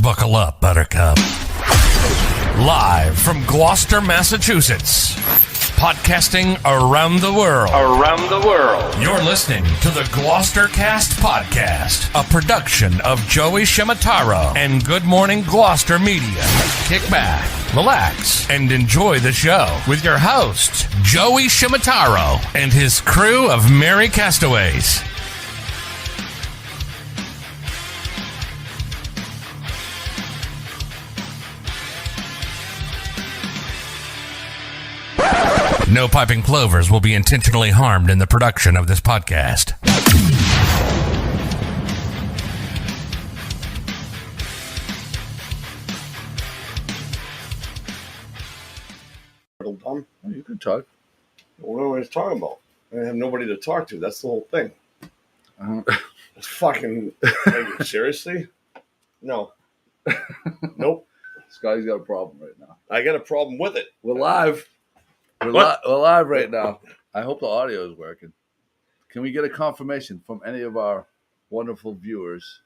Buckle up, Buttercup. Live from Gloucester, Massachusetts. Podcasting around the world. You're listening to the GloucesterCast podcast, a production of Joey Shimataro and Good Morning Gloucester Media. Kick back, relax, and enjoy the show with your host, Joey Shimataro, and his crew of merry castaways. No piping plovers will be intentionally harmed in the production of this podcast. Dumb. Oh, you can talk. What are we talking about? I have nobody to talk to. That's the whole thing. It's fucking. Like, seriously? No. Nope. Scotty's got a problem right now. I got a problem with it. We're live. We're live right now. I hope the audio is working. Can we get a confirmation from any of our wonderful viewers?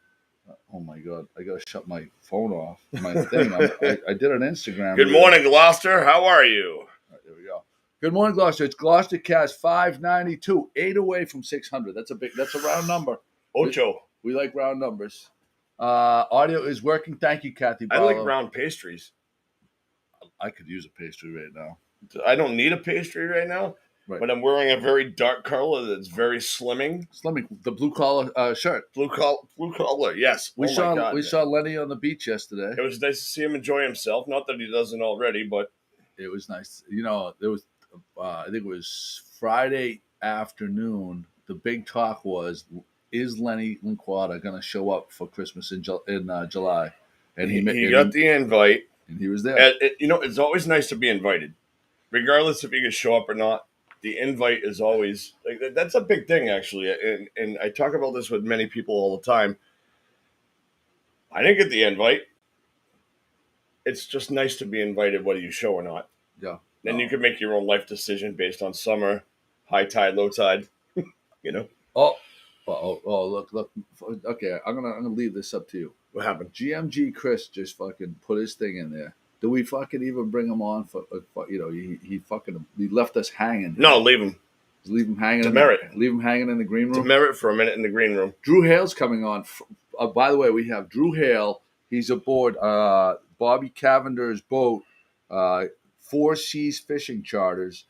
Oh my God! I gotta shut my phone off. My thing. I did an Instagram. Good morning, Gloucester. How are you? All right, there we go. Good morning, Gloucester. It's GloucesterCast 592, 8 away from 600. That's a round number. Ocho. We like round numbers. Audio is working. Thank you, Kathy. I like round pastries. I could use a pastry right now. I don't need a pastry right now, Right. but I'm wearing a very dark color that's very slimming. Slimming, the blue collar shirt. Blue collar, yes. We Oh my God, we saw Lenny on the beach yesterday. It was nice to see him enjoy himself. Not that he doesn't already, but It was nice. You know, there was I think it was Friday afternoon. The big talk was, is Lenny Linquata going to show up for Christmas in July? And he got the invite, and he was there. It's always nice to be invited, regardless if you can show up or not. The invite is always like that's a big thing, actually, and I talk about this with many people all the time. I didn't get the invite. It's just nice to be invited, whether you show or not. Yeah. Then you can make your own life decision based on summer, high tide, low tide. You know. Oh, look. Okay, I'm gonna leave this up to you. What happened? GMG Chris just fucking put his thing in there. Do we fucking even bring him on for he left us hanging. No, leave him. Leave him hanging. Leave him hanging in the green room. Demerit for a minute in the green room. Drew Hale's coming on. By the way, we have Drew Hale. He's aboard Bobby Cavender's boat, Four Seas Fishing Charters.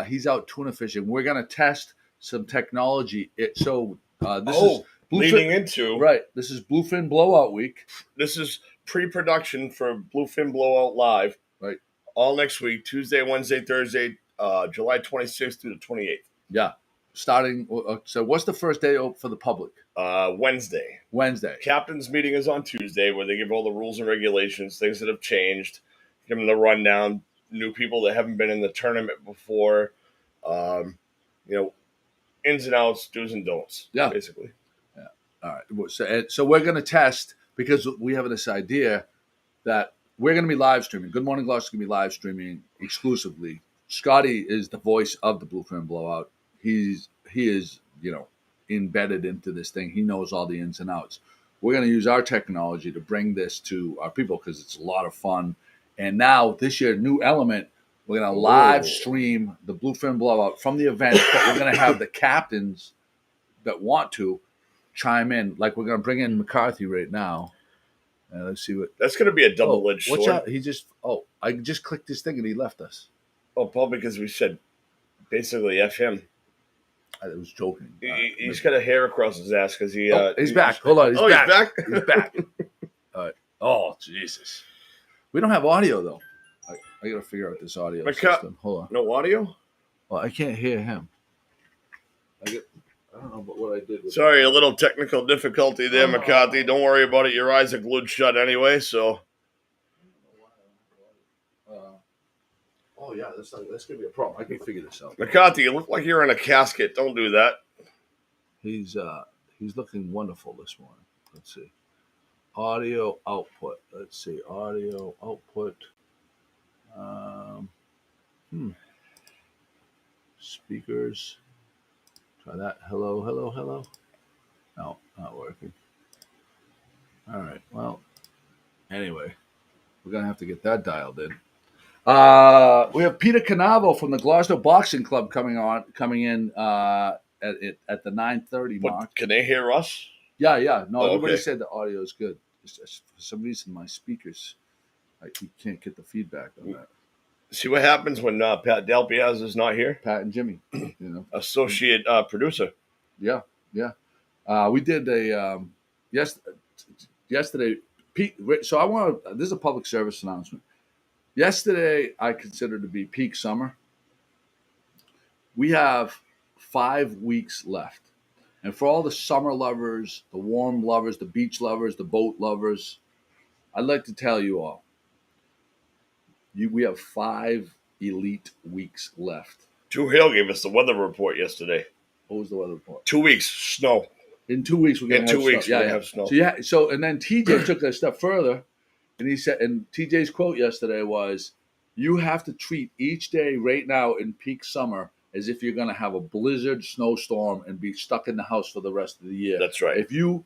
He's out tuna fishing. We're gonna test some technology. This is leading into right. This is Bluefin Blowout Week. This is pre-production for Bluefin Blowout Live. Right. All next week, Tuesday, Wednesday, Thursday, July 26th through the 28th. Yeah. Starting. So, what's the first day for the public? Wednesday. Captain's meeting is on Tuesday, where they give all the rules and regulations, things that have changed, give them the rundown, new people that haven't been in the tournament before, ins and outs, do's and don'ts. Yeah. Basically. Yeah. All right. So we're going to test, because we have this idea that we're going to be live streaming. Good Morning Gloucester is going to be live streaming exclusively. Scotty is the voice of the Bluefin Blowout. He is, embedded into this thing. He knows all the ins and outs. We're going to use our technology to bring this to our people because it's a lot of fun. And now this year, new element, we're going to live stream the Bluefin Blowout from the event, but we're going to have the captains that want to chime in. Like we're going to bring in McCarthy right now. Let's see what. That's going to be a double-edged sword. Watch out. I just clicked this thing and he left us. Oh, probably because we said basically F him. I was joking. He's got a hair across his ass because he's back. Hold on. He's back. He's back. All right. Oh, Jesus. We don't have audio, though. I got to figure out this audio system. Hold on. No audio? Well, I can't hear him. I don't know what I did. Sorry, a little technical difficulty there, McCarthy. Don't worry about it. Your eyes are glued shut anyway, so. Oh, yeah, that's going to be a problem. I can figure this out. McCarthy, you look like you're in a casket. Don't do that. He's looking wonderful this morning. Let's see. Audio output. Let's see. Audio output. Speakers. Try that. Hello. No, not working. All right. Well, Anyway, we're going to have to get that dialed in. We have Peter Canavo from the Gloucester Boxing Club coming in at the 9:30 mark. But can they hear us? Yeah. No, everybody okay. said the audio is good. Just for some reason, my speakers, you can't get the feedback on that. See what happens when Pat Delpiaz is not here? Pat and Jimmy, associate producer. Yeah. We did a yesterday. Peak, so I want to. This is a public service announcement. Yesterday, I considered to be peak summer. We have 5 weeks left. And for all the summer lovers, the warm lovers, the beach lovers, the boat lovers, I'd like to tell you all, we have 5 elite weeks left. Drew Hale gave us the weather report yesterday. What was the weather report? 2 weeks, snow. In 2 weeks, we're going to have snow. We're gonna have snow. So and then TJ took that a step further, and he said, and TJ's quote yesterday was, "You have to treat each day right now in peak summer as if you're going to have a blizzard, snowstorm, and be stuck in the house for the rest of the year." That's right. If you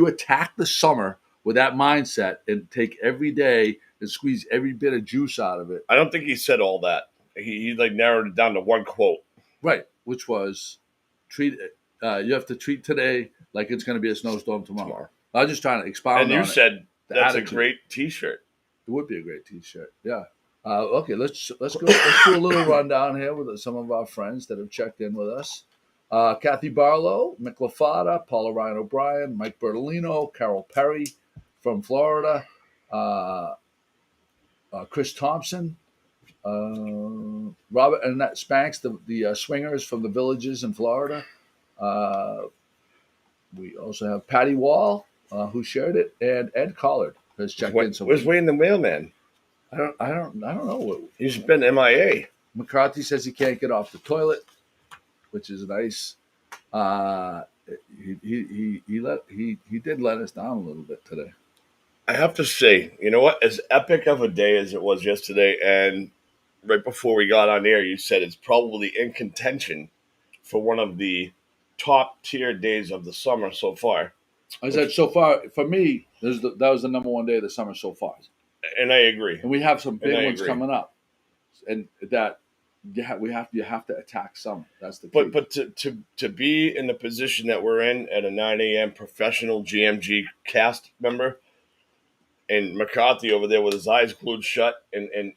attack the summer with that mindset and take every day and squeeze every bit of juice out of it. I don't think he said all that. He like narrowed it down to one quote. Right, which was, you have to treat today like it's going to be a snowstorm tomorrow. I was just trying to expound on it. And you said that's attitude. A great T-shirt. It would be a great T-shirt, yeah. Okay, let's go. Let's do a little rundown here with some of our friends that have checked in with us. Kathy Barlow, Mick LaFada, Paula Ryan O'Brien, Mike Bertolino, Carol Perry from Florida, Chris Thompson, Robert and Annette Spanks, the swingers from the villages in Florida. We also have Patty Wall, who shared it, and Ed Collard has checked in. So where's Wayne the mailman? I don't know. He's been MIA. McCarthy says he can't get off the toilet, which is nice. He did let us down a little bit today. I have to say, you know what? As epic of a day as it was yesterday, and right before we got on air, you said it's probably in contention for one of the top tier days of the summer so far. I said so far for me, that was the number one day of the summer so far, and I agree. And we have some big ones coming up, and that you have to attack summer. That's the key. But to be in the position that we're in at a 9 a.m. professional GMG cast member, and McCarthy over there with his eyes glued shut and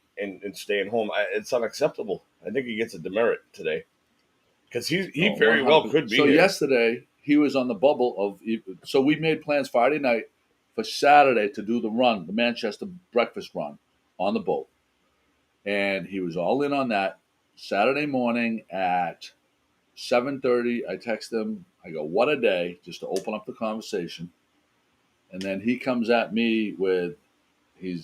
staying home, it's unacceptable. I think he gets a demerit today. Because he very well could be. So yesterday he was on the bubble of. So we made plans Friday night for Saturday to do the run, the Manchester breakfast run, on the boat, and he was all in on that. Saturday morning at 7:30, I text him. I go, "What a day!" Just to open up the conversation, and then he comes at me with, he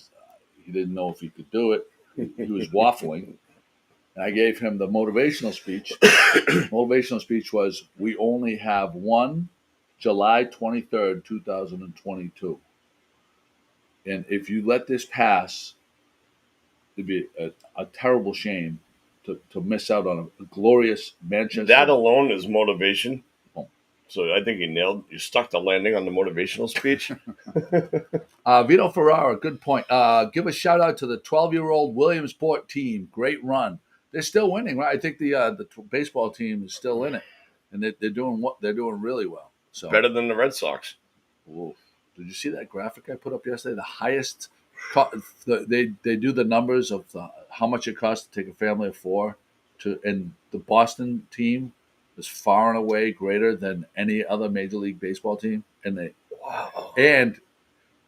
didn't know if he could do it. He was waffling. And I gave him the motivational speech. Motivational speech was, "We only have one, July 23rd, 2022. And if you let this pass, it'd be a terrible shame to miss out on a glorious Manchester." That alone is motivation. Oh. So I think you stuck the landing on the motivational speech. Vito Ferrara, good point. Give a shout out to the 12-year-old Williamsport team. Great run. They're still winning, right? I think the baseball team is still in it, and they're doing really well. So better than the Red Sox. Ooh. Did you see that graphic I put up yesterday? The highest, they do the numbers of how much it costs to take a family of four and the Boston team is far and away greater than any other Major League Baseball team, and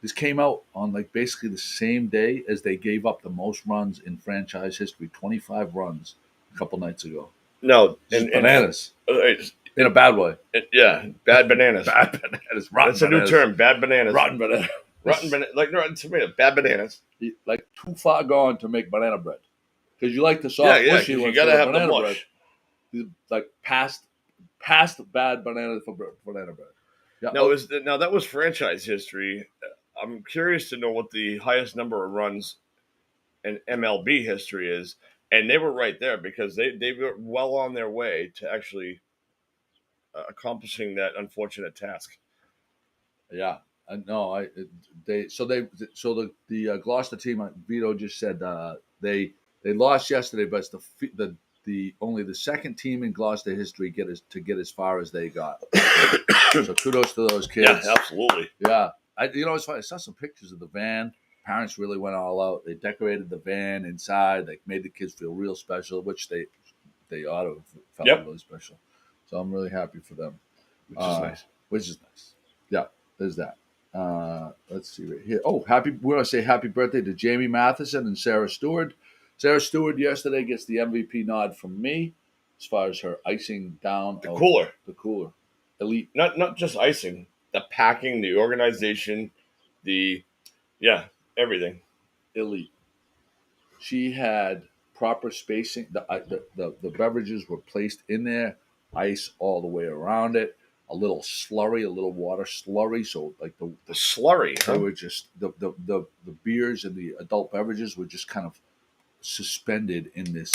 this came out on basically the same day as they gave up the most runs in franchise history, 25 runs a couple nights ago. No, bananas. In a bad way. Yeah, bad bananas. Bad bananas. That's a new term, bad bananas. Rotten bananas. Rotten bananas. Bad bananas. Too far gone to make banana bread. Because you like the soft, mushy ones. You got to have the mush. Bread. Past bad banana for banana bread. Yeah. Now that was franchise history. I'm curious to know what the highest number of runs in MLB history is, and they were right there because they were well on their way to actually accomplishing that unfortunate task. Yeah, The Gloucester team, Vito just said they lost yesterday, but it's the only the second team in Gloucester history get as far as they got. So kudos to those kids. Yeah, absolutely. Yeah, it's funny. I saw some pictures of the van. Parents really went all out. They decorated the van inside. They made the kids feel real special, which they ought to have felt really special. So I'm really happy for them. Which is nice. Which is nice. Yeah, there's that. Let's see right here. Oh, we want to say happy birthday to Jamie Matheson and Sarah Stewart. Sarah Stewart yesterday gets the MVP nod from me as far as her icing down the cooler. Elite. Not just icing, the packing, the organization, everything. Elite. She had proper spacing. The beverages were placed in there, ice all the way around it. A little slurry, a little water slurry. So like the slurry, they were just the beers and the adult beverages were just kind of suspended in this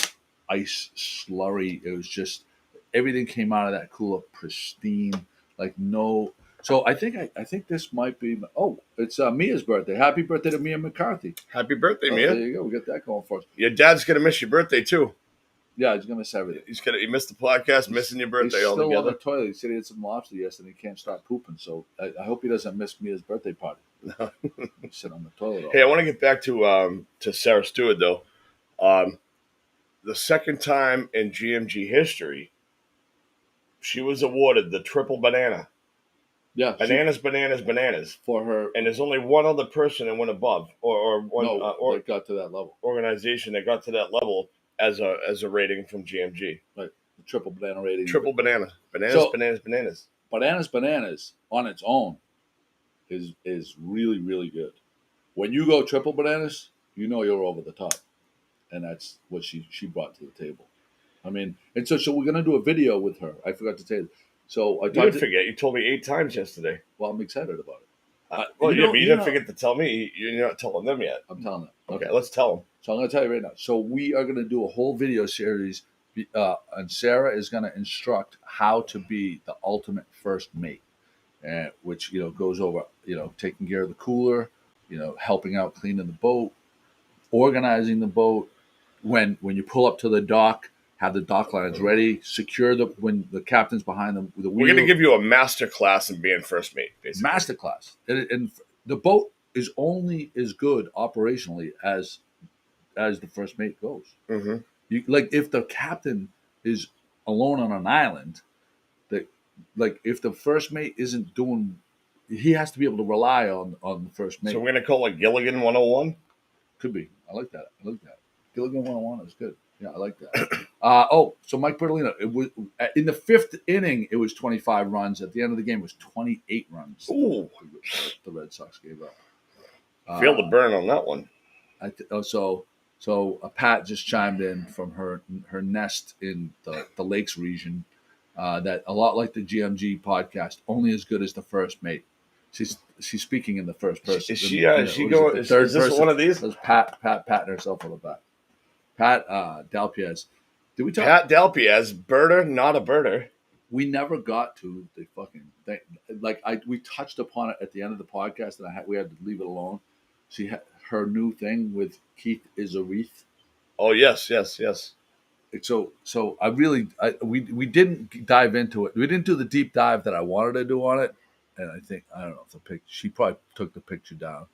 ice slurry. It was just everything came out of that cooler pristine, like no. So I think this might be. Oh, it's Mia's birthday. Happy birthday to Mia McCarthy. Happy birthday, Mia. There you go. We got that going for us. Your dad's gonna miss your birthday too. Yeah, he's gonna miss everything. He missed the podcast, missing your birthday altogether. He's still on the toilet. He said he had some lobster yesterday. He can't stop pooping. So I hope he doesn't miss Mia's birthday party. He's sitting on the toilet. Hey, I want to get back to Sarah Stewart though. The second time in GMG history, she was awarded the triple banana. Yeah, bananas for her. And there's only one other person that went above, or one that got to that level. Organization that got to that level as a rating from GMG. Right, the triple banana rating. Triple bananas on its own is really, really good. When you go triple bananas, you're over the top, and that's what she brought to the table. I mean, and so we're gonna do a video with her. I forgot to tell you. So you didn't forget. You told me 8 times yesterday. Well, I'm excited about it. But you didn't forget to tell me. You're not telling them yet. I'm telling them. Okay, let's tell them. So I'm going to tell you right now. So we are going to do a whole video series, and Sarah is going to instruct how to be the ultimate first mate, which goes over taking care of the cooler, helping out cleaning the boat, organizing the boat. When you pull up to the dock, have the dock lines ready, secure when the captain's behind them with the wheel. We're going to give you a master class in being first mate, basically. Master class. And the boat is only as good operationally as the first mate goes. Mm-hmm. If the captain is alone on an island, if the first mate isn't doing, he has to be able to rely on the first mate. So we're going to call it Gilligan 101? Could be. I like that. Gilligan 101 is good. Yeah, I like that. So Mike Bertolino, it was in the 5th inning, it was 25 runs. At the end of the game, it was 28 runs. Ooh. The Red Sox gave up. Feel the burn on that one. So Pat just chimed in from her nest in the Lakes region that a lot like the GMG podcast, only as good as the first mate. She's speaking in the first person. Is she going? Is this person. One of these? It Pat patting herself on the back. Pat Dalpiez. Did we talk? Pat Dalpiez, birder, not a birder. We never got to the fucking thing. We touched upon it at the end of the podcast, and we had to leave it alone. She had her new thing with Keith Izarith. Oh yes. So we didn't dive into it. We didn't do the deep dive that I wanted to do on it, and I don't know if she probably took the picture down.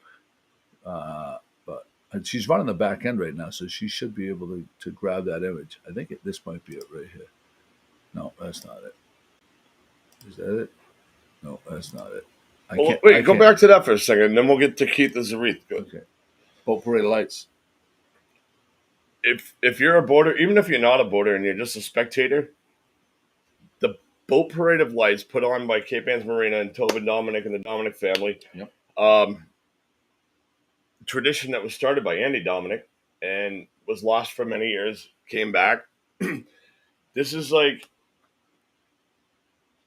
And she's running the back end right now, so she should be able to grab that image. I think this might be it right here. No, that's not it. Is that it? No, that's not it. Go back to that for a second, and then we'll get to Keith Izarith. Okay. Boat parade lights. If you're a boater, even if you're not a boater and you're just a spectator, the boat parade of lights put on by Cape Anne's Marina and Tobin Dominic and the Dominic family. Yep. Tradition that was started by Andy Dominic and was lost for many years, came back. This is like,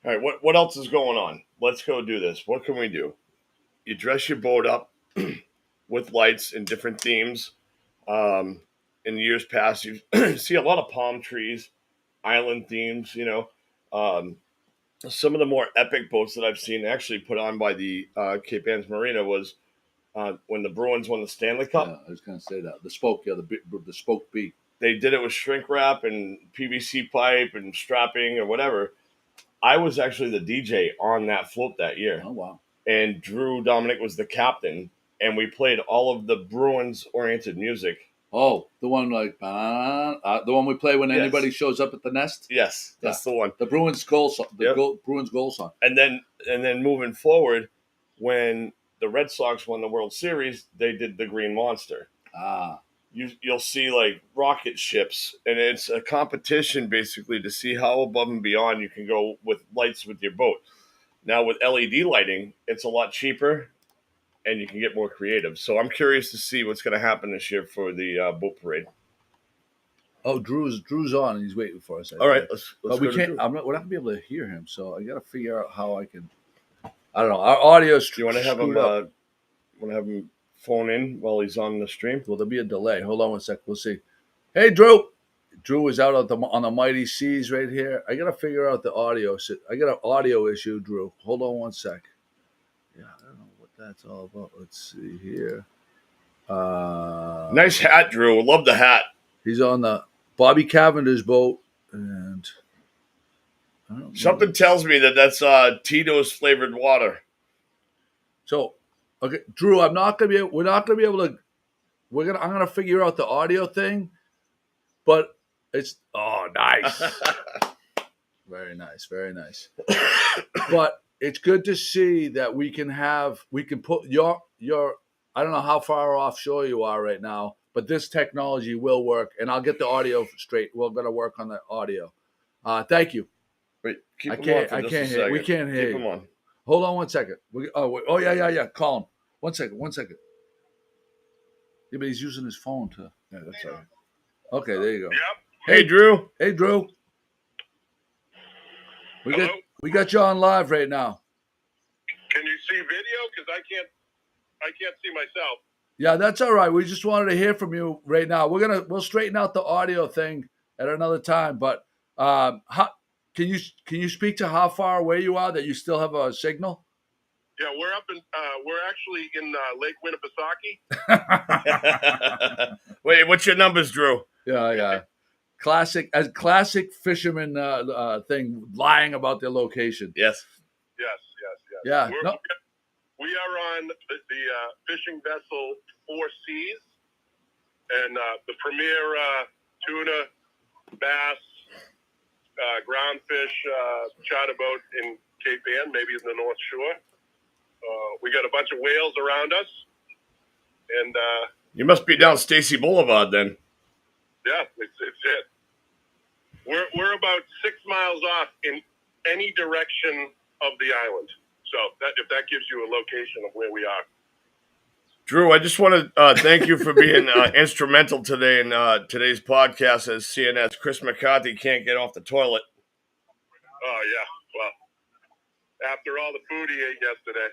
all right, what else is going on? Let's go do this. What can we do? You dress your boat up with lights and different themes. In years past, you see a lot of palm trees, island themes, some of the more epic boats that I've seen actually put on by the Cape Anne's Marina was when the Bruins won the Stanley Cup. Yeah, I was going to say that. The spoke, the spoke beak. They did it with shrink wrap and PVC pipe and strapping or whatever. I was actually the DJ on that float that year. Oh, wow. And Drew Dominic was the captain, and we played all of the Bruins-oriented music. Oh, the one like the one we play when anybody shows up at the nest. Yes, that's the one. The Bruins goal song. Bruins goal song. And then moving forward, when the Red Sox won the World Series, they did the Green Monster. You'll see like rocket ships, and it's a competition basically to see how above and beyond you can go with lights with your boat. Now with LED lighting, it's a lot cheaper, and you can get more creative. So I'm curious to see what's going to happen this year for the boat parade. Oh, Drew's on, and he's waiting for us. All right, let's but we can't. We're not going to be able to hear him, so I got to figure out how I can. I don't know. Our audio's. Do you want to have him? Want to have him phone in while he's on the stream? Well, there'll be a delay. Hold on one sec. We'll see. Hey, Drew. Drew is out on the mighty seas right here. I got to figure out the audio. I got an audio issue, Drew. Hold on one sec. Yeah, I don't know what that's all about. Let's see here. Nice hat, Drew. Love the hat. He's on the Bobby Cavender's boat, and something tells me that's Tito's flavored water. So, okay, Drew, we're not gonna be able to. I'm gonna figure out the audio thing, but it's nice, very nice, very nice. But it's good to see that we can put your. I don't know how far offshore you are right now, but this technology will work, and I'll get the audio straight. We're gonna work on the audio. Thank you. Wait, I can't hear. We can't hear. Keep him on. Hold on one second. Yeah. Call him. One second. Yeah, but he's using his phone to. Yeah, that's all right. Okay, there you go. Yep. Hey, Drew. Hey, Drew. We got you on live right now. Can you see video? Because I can't see myself. Yeah, that's all right. We just wanted to hear from you right now. We'll straighten out the audio thing at another time. But can you speak to how far away you are that you still have a signal? Yeah, we're actually in Lake Winnipesaukee. Wait, what's your numbers, Drew? Yeah. Classic fisherman thing, lying about their location. Yes. Yeah. We are on the fishing vessel Four Seas, and the premier tuna, bass, groundfish charter boat in Cape Ann, maybe in the North Shore. We got a bunch of whales around us, and you must be down Stacy Boulevard then. Yeah, it's it. We're about 6 miles off in any direction of the island. So if that gives you a location of where we are. Drew, I just want to thank you for being instrumental today in today's podcast as CNS. Chris McCarthy can't get off the toilet. Oh, yeah. Well, after all the food he ate yesterday,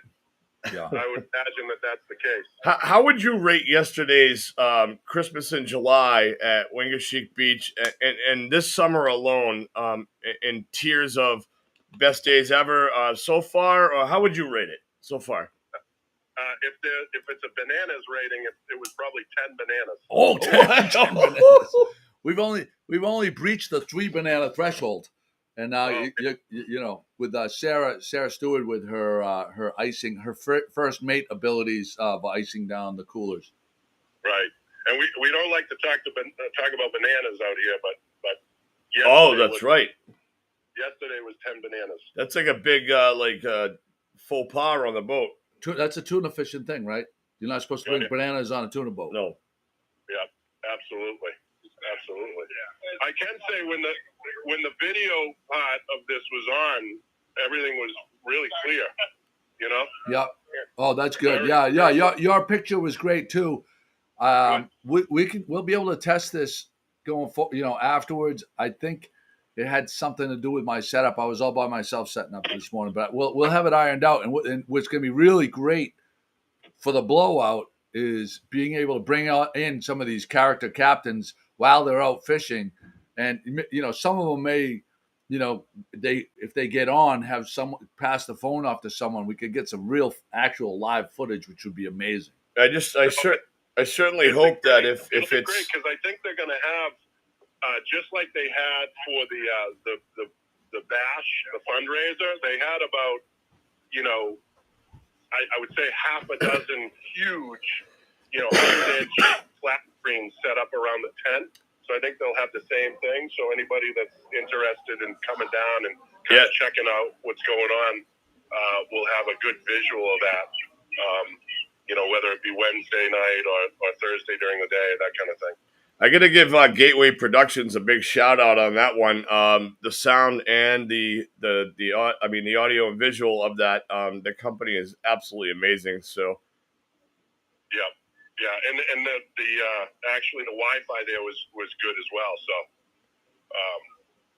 I would imagine that's the case. How would you rate yesterday's Christmas in July at Wingasheek Beach and this summer alone in tiers of best days ever so far? Or how would you rate it so far? If it's a bananas rating, it was probably 10 bananas. Oh, 10 bananas. We've only breached the 3 banana threshold. And now you know, with Sarah Stewart with her icing, her first mate abilities of icing down the coolers. Right, and we don't like to talk about bananas out here, but right. Yesterday was 10 bananas. That's like a big faux pas on the boat. That's a tuna fishing thing, right? You're not supposed to bring bananas on a tuna boat. No. Yeah, absolutely. Yeah. I can say when the video part of this was on, everything was really clear. You know? Yeah. Oh, that's good. Yeah. Your picture was great too. We'll be able to test this going forward. You know, afterwards. I think it had something to do with my setup. I was all by myself setting up this morning, but we'll have it ironed out. And what's going to be really great for the blowout is being able to bring in some of these character captains while they're out fishing. And, you know, some of them may if they get on, have someone pass the phone off to someone, we could get some real actual live footage, which would be amazing. I certainly hope that if it's great, because I think they're going to have just like they had for the bash, the fundraiser, they had about I would say half a dozen huge 100-inch flat screens set up around the tent. So I think they'll have the same thing. So anybody that's interested in coming down and kind of checking out what's going on will have a good visual of that. Whether it be Wednesday night or Thursday during the day, that kind of thing. I got to give Gateway Productions a big shout out on that one. The sound and the audio and visual of that. The company is absolutely amazing. So. Yeah, and the actually the Wi-Fi there was good as well.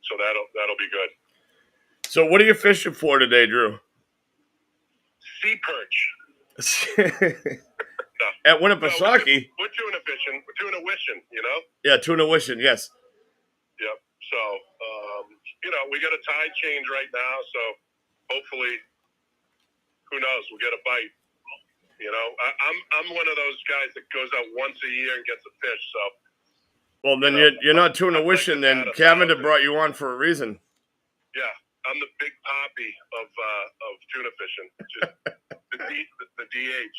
So that'll be good. So what are you fishing for today, Drew? Sea perch. At Winnipesaukee. We're tuna fishing. We're tuna wishing. Yeah, tuna wishing. Yes. Yep. So we got a tide change right now. So hopefully, who knows? We'll get a bite. I'm one of those guys that goes out once a year and gets a fish. So, well, then you're not tuna wishing. Then Kevin brought you on for a reason. Yeah, I'm the big poppy of tuna fishing, just the DH.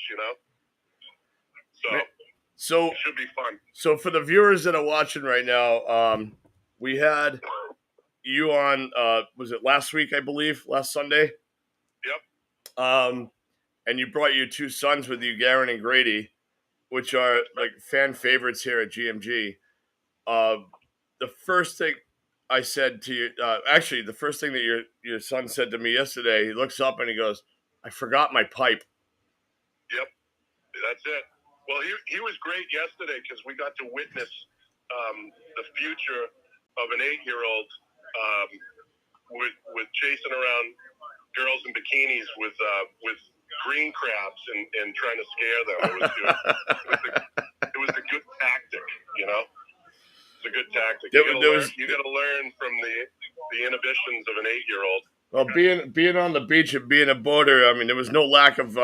So it should be fun. So for the viewers that are watching right now, we had you on. Was it last week? I believe last Sunday. Yep. And you brought your two sons with you, Garen and Grady, which are like fan favorites here at GMG. The first thing I said to you, actually, the first thing that your son said to me yesterday, he looks up and he goes, "I forgot my pipe." Yep, that's it. Well, he was great yesterday because we got to witness the future of an 8-year-old with chasing around girls in bikinis with green crabs and trying to scare them. It was a good tactic, It's a good tactic. You got to learn from the inhibitions of an 8-year-old. Well, being on the beach and being a boater, I mean, there was no lack of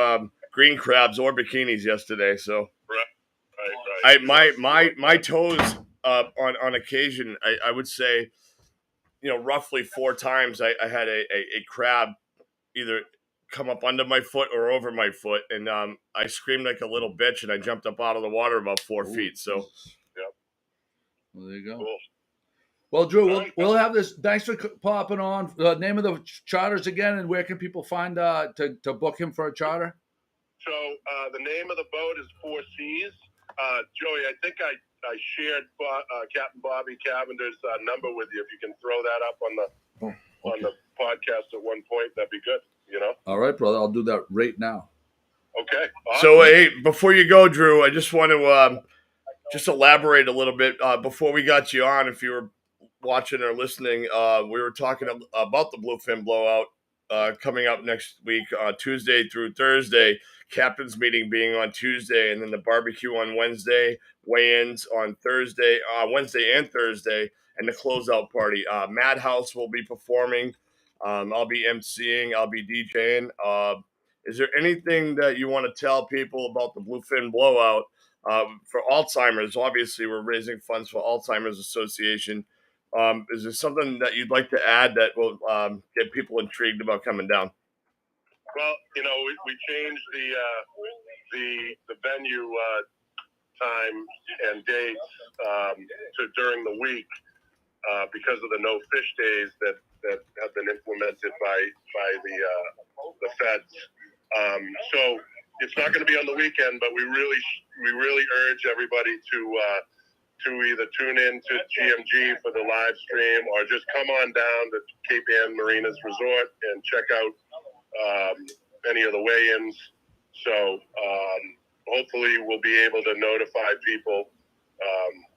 green crabs or bikinis yesterday. So right. My toes on occasion, I would say, roughly 4 times I had a crab either come up under my foot or over my foot, and I screamed like a little bitch, and I jumped up out of the water about 4 feet. So, yep. Well, there you go. Cool. Well, Drew, we'll have this. Thanks for popping on. Name of the charters again, and where can people find to book him for a charter? So the name of the boat is Four Seas. Joey, I think I shared Captain Bobby Cavender's number with you. If you can throw that up on the podcast at one point, that'd be good. All right, brother. I'll do that right now. Okay. Awesome. So, hey, before you go, Drew, I just want to just elaborate a little bit. Before we got you on, if you were watching or listening, we were talking about the Bluefin Blowout coming up next week, Tuesday through Thursday. Captain's meeting being on Tuesday, and then the barbecue on Wednesday, weigh-ins on Wednesday and Thursday, and the closeout party. Madhouse will be performing. I'll be emceeing. I'll be DJing. Is there anything that you want to tell people about the Bluefin Blowout for Alzheimer's? Obviously, we're raising funds for Alzheimer's Association. Is there something that you'd like to add that will get people intrigued about coming down? Well, we changed the venue time and dates to during the week because of the no fish days that have been implemented by the feds. So it's not going to be on the weekend, but we really urge everybody to either tune in to GMG for the live stream or just come on down to Cape Ann Marinas Resort and check out any of the weigh-ins. So hopefully we'll be able to notify people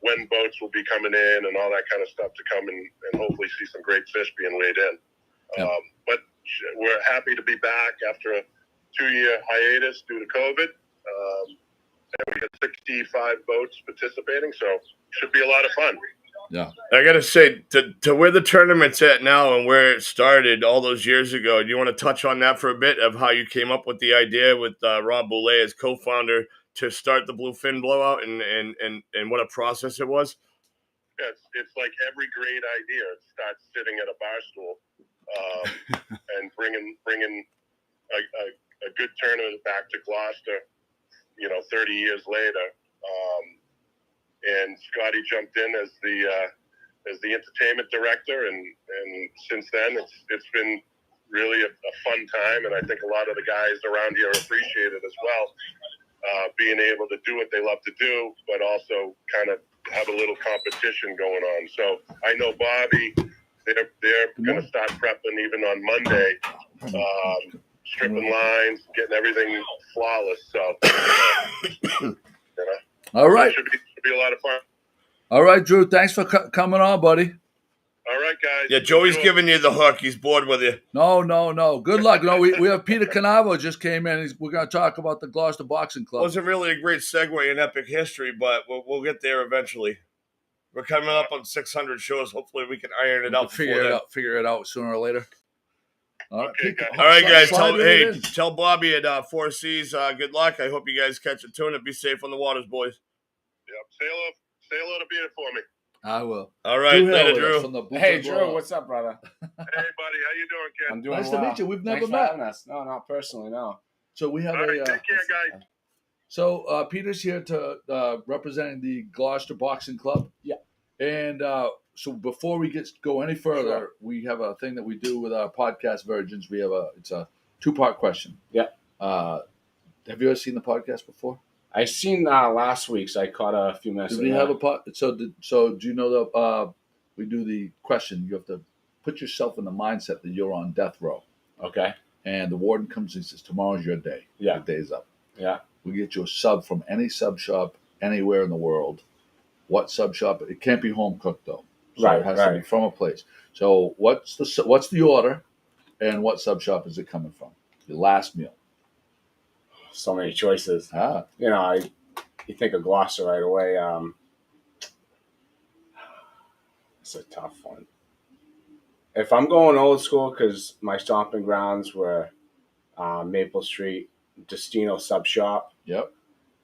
when boats will be coming in and all that kind of stuff to come and hopefully see some great fish being weighed in. Yep. But we're happy to be back after a 2-year hiatus due to COVID. And we got 65 boats participating, so should be a lot of fun. Yeah. I gotta say, to where the tournament's at now and where it started all those years ago, do you want to touch on that for a bit of how you came up with the idea with Rob Boulay as co-founder to start the Bluefin Blowout and what a process it was? Yeah, it's like every great idea. It starts sitting at a bar stool and bringing a good tournament back to Gloucester, 30 years later. And Scotty jumped in as the entertainment director, and since then it's been really a fun time, and I think a lot of the guys around here appreciate it as well, being able to do what they love to do, but also kind of have a little competition going on. So I know Bobby, they're going to start prepping even on Monday, stripping lines, getting everything flawless. So All right. Should be a lot of fun. All right, Drew. Thanks for coming on, buddy. All right, guys. Yeah, Joey's giving you the hook. He's bored with you. No. Good luck. No, we have Peter Canavo just came in. We're going to talk about the Gloucester Boxing Club. Wasn't really a great segue in epic history, but we'll get there eventually. We're coming up on 600 shows. Hopefully, we can iron it out. Figure it out sooner or later. All right, Okay, guys. All right, guys. Tell Bobby at Four Seas good luck. I hope you guys catch a tuna. Be safe on the waters, boys. Yep. Say hello to Peter for me. I will. All right, later, Drew. Hey, Drew, what's up, brother? Hey, buddy, how you doing, kid? I'm doing Nice well. to meet you. We've never Thanks for met. having us. No, not personally, no. So we have All right, take care, guys. So Peter's here to representing the Gloucester Boxing Club. Yeah. And so before we go any further, Sure. we have a thing that we do with our podcast virgins. It's a 2-part question. Yeah. Have you ever seen the podcast before? I seen last week's. I caught a few minutes. Did we have a pod? So do you know that we do the question? You have to put yourself in the mindset that you're on death row. Okay. And the warden comes and says, "Tomorrow's your day. Yeah. The day's up." Yeah. We get you a sub from any sub shop anywhere in the world. What sub shop? It can't be home cooked though. So Right, it has to be from a place. So what's the order, and what sub shop is it coming from? Your last meal. So many choices. Ah, You think of Gloucester right away. It's a tough one. If I'm going old school, because my stomping grounds were Maple Street, Destino Sub Shop. yep.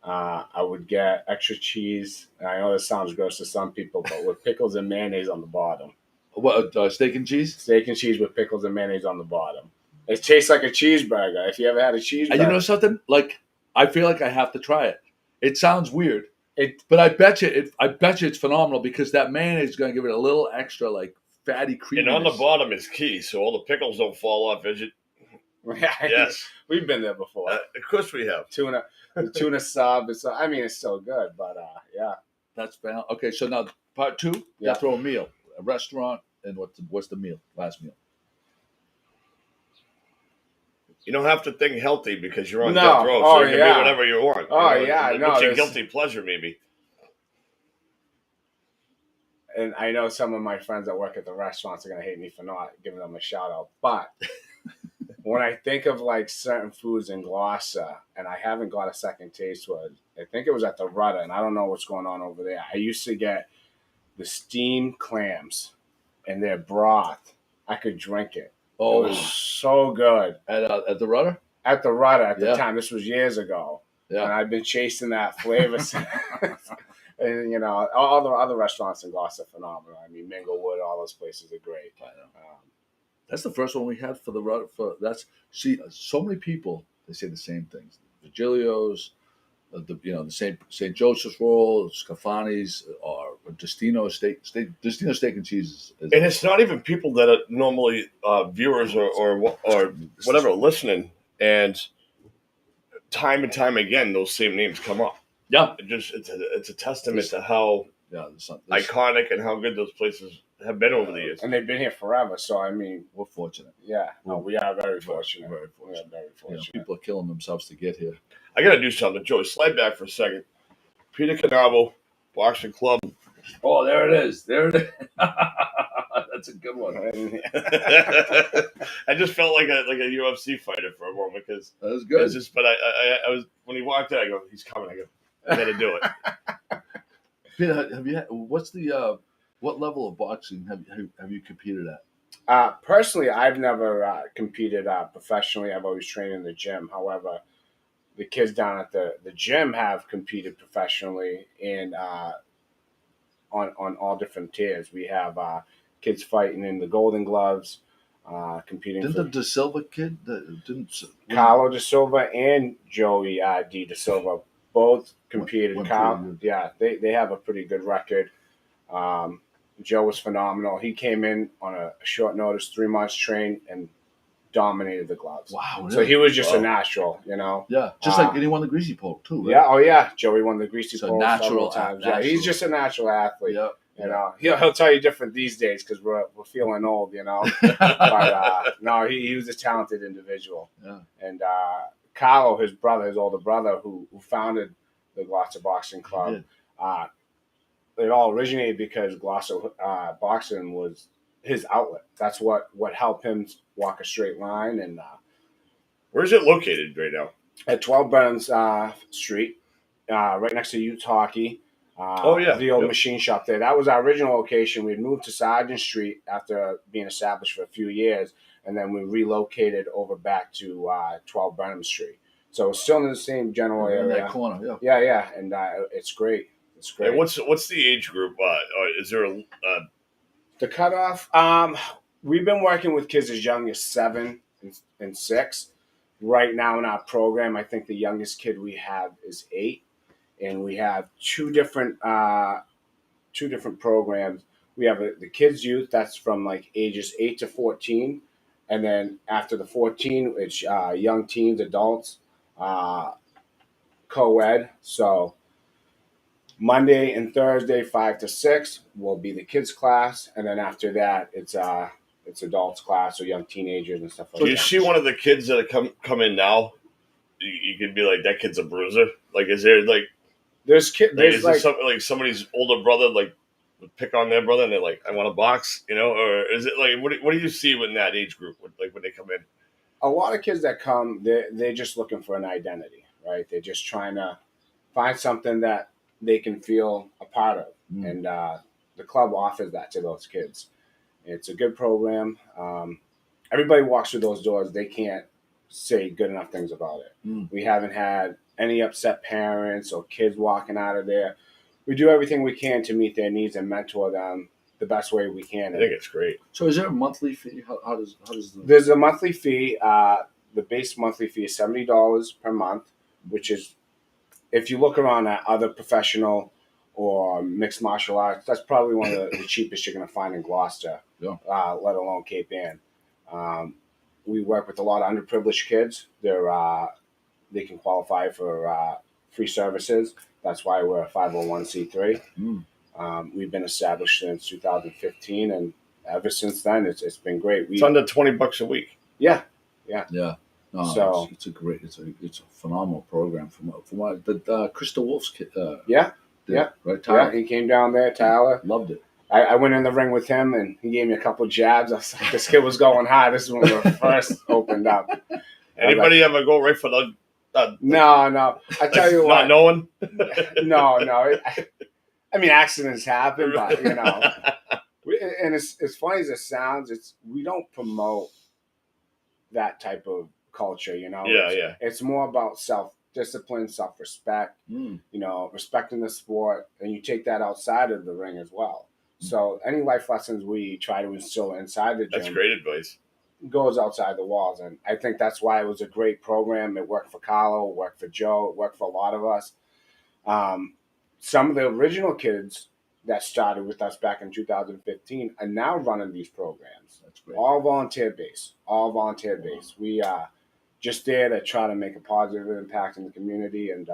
I would get extra cheese. And I know this sounds gross to some people, but with pickles and mayonnaise on the bottom. What steak and cheese? Steak and cheese with pickles and mayonnaise on the bottom. It tastes like a cheeseburger. If you ever had a cheeseburger. And you know something? Like, I feel like I have to try it. It sounds weird, but I bet you it's phenomenal because that mayonnaise is going to give it a little extra, like, fatty creaminess. And on the bottom is key, so all the pickles don't fall off. Yes. We've been there before. Of course we have. The tuna sub. It's still good, but yeah. That's bad. Okay, so now part 2, you Yeah. throw a meal, a restaurant, and what's the meal? Last meal. You don't have to think healthy because you're on No. death row, so Oh, you can yeah. be whatever you want. Oh, yeah, I know. It's your There's- guilty pleasure, maybe. And I know some of my friends that work at the restaurants are gonna hate me for not giving them a shout out, but when I think of like certain foods in Gloucester, and I haven't got a second taste with, I think it was at the Rudder, and I don't know what's going on over there. I used to get the steamed clams and their broth. I could drink it. Oh, It was so good at the Rudder? at the Rudder at the Yeah. time. This was years ago, and Yeah. I've been chasing that flavor. And all the other restaurants in Gloucester are phenomenal. I mean, Minglewood, all those places are great. I know. That's the first one we had for the Rudder. So many people, they say the same things. Virgilio's, the St. Joseph's roll, Scafani's, or Destino steak. Destino steak and cheese is And it's not even people that are normally viewers or whatever listening. And time again, those same names come up. yeah. It's a testament to how Yeah, iconic and how good those places have been over the years. And they've been here forever. So, I mean, we're fortunate. yeah, no, we are very fortunate. Very We are fortunate. very You know, fortunate. people are killing themselves to get here. I got to do something. Joey, slide back for a second. Peter Canavo, Boxing Club. Oh, there it is. There it is. That's a good one. I just felt like a UFC fighter for a moment because That was it good. was just. But I was when he walked in, I go, he's coming. I go, I got to do it. Peter, have you had, what's What level of boxing have you competed at? Personally, I've never competed professionally. I've always trained in the gym. However, the kids down at the gym have competed professionally and on all different tiers. We have kids fighting in the Golden Gloves, competing Didn't for the De Silva kid Carlo De Silva and Joey De Silva both competed. Went Carl, yeah, they have a pretty good record. Joe was phenomenal. He came in on a short notice, 3 months trained, and dominated the gloves. Wow. Really? So he was just a natural, you know. Yeah, just like he won the greasy pole too. Right? Yeah. Oh yeah. Joey won the greasy pole natural times. Natural. Yeah, he's just a natural athlete. Yeah. You know, he'll tell you different these days because we're feeling old, you know. But no, he was a talented individual. Yeah. And Carlo, his older brother, who founded the Gloucester Boxing Club, it all originated because Gloucester boxing was his outlet. That's what helped him walk a straight line. And where's it located right now? At 12 Burns Street, right next to Utes Hockey. The old machine shop there. That was our original location. We moved to Sargent Street after being established for a few years, and then we relocated over back to 12 Burnham Street. So it's still in the same general area. In that corner, Yeah, and it's great. It's great. And what's the age group? Is there the cutoff? We've been working with kids as young as 7 and 6. Right now in our program, I think the youngest kid we have is 8. And we have two different programs. We have the kids youth, that's from like ages 8 to 14, and then after the 14, it's young teens, adults, co-ed. So Monday and Thursday 5 to 6 will be the kids class, and then after that it's adults class, or young teenagers and stuff like that. Do you see one of the kids that come in now? You can be like, that kid's a bruiser. Like, is there like? There's something like somebody's older brother like would pick on their brother and they're like, I want to box, you know, or is it like what do you see in that age group like when they come in? A lot of kids that come, they're just looking for an identity, right? They're just trying to find something that they can feel a part of, and the club offers that to those kids. It's a good program. Everybody walks through those doors, they can't say good enough things about it. We haven't had any upset parents or kids walking out of there. We do everything we can to meet their needs and mentor them the best way we can. I think it's great. So is there a monthly fee? How does There's a monthly fee. The base monthly fee is $70 per month, which is, if you look around at other professional or mixed martial arts, that's probably one of the cheapest you're going to find in Gloucester, let alone Cape Ann. We work with a lot of underprivileged kids. They can qualify for free services. That's why we're a 501c3. We've been established since 2015, and ever since then, it's been great. It's under $20 a week. Yeah. No, so it's a phenomenal program from what Krista Wolf's kid. Right, Tyler? Yeah, he came down there. Tyler loved it. I went in the ring with him, and he gave me a couple jabs. I was like, this kid was going high. This is when we first opened up. Anybody ever go right for the? No. I tell you what. Not knowing? No. I mean, accidents happen, but, you know. And as funny as it sounds, we don't promote that type of culture, you know. Yeah. It's more about self-discipline, self-respect, you know, respecting the sport, and you take that outside of the ring as well. So any life lessons we try to instill inside the gym. That's great advice. Goes outside the walls, and I think that's why it was a great program. It worked for Carlo, it worked for Joe, it worked for a lot of us. Some of the original kids that started with us back in 2015 are now running these programs. That's great. All volunteer based. We are just there to try to make a positive impact in the community. And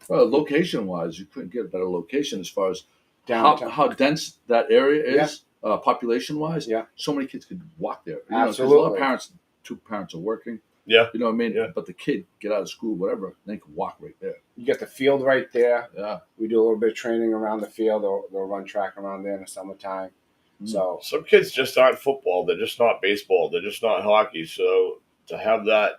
well, location wise, you couldn't get a better location as far as how dense that area is. Population wise, so many kids could walk there. Absolutely. A lot of parents, 2 parents are working. Yeah. You know what I mean? Yeah. But the kid get out of school, whatever, they can walk right there. You get the field right there. Yeah. We do a little bit of training around the field. They'll run track around there in the summertime. So some kids just aren't football. They're just not baseball. They're just not hockey. So to have that,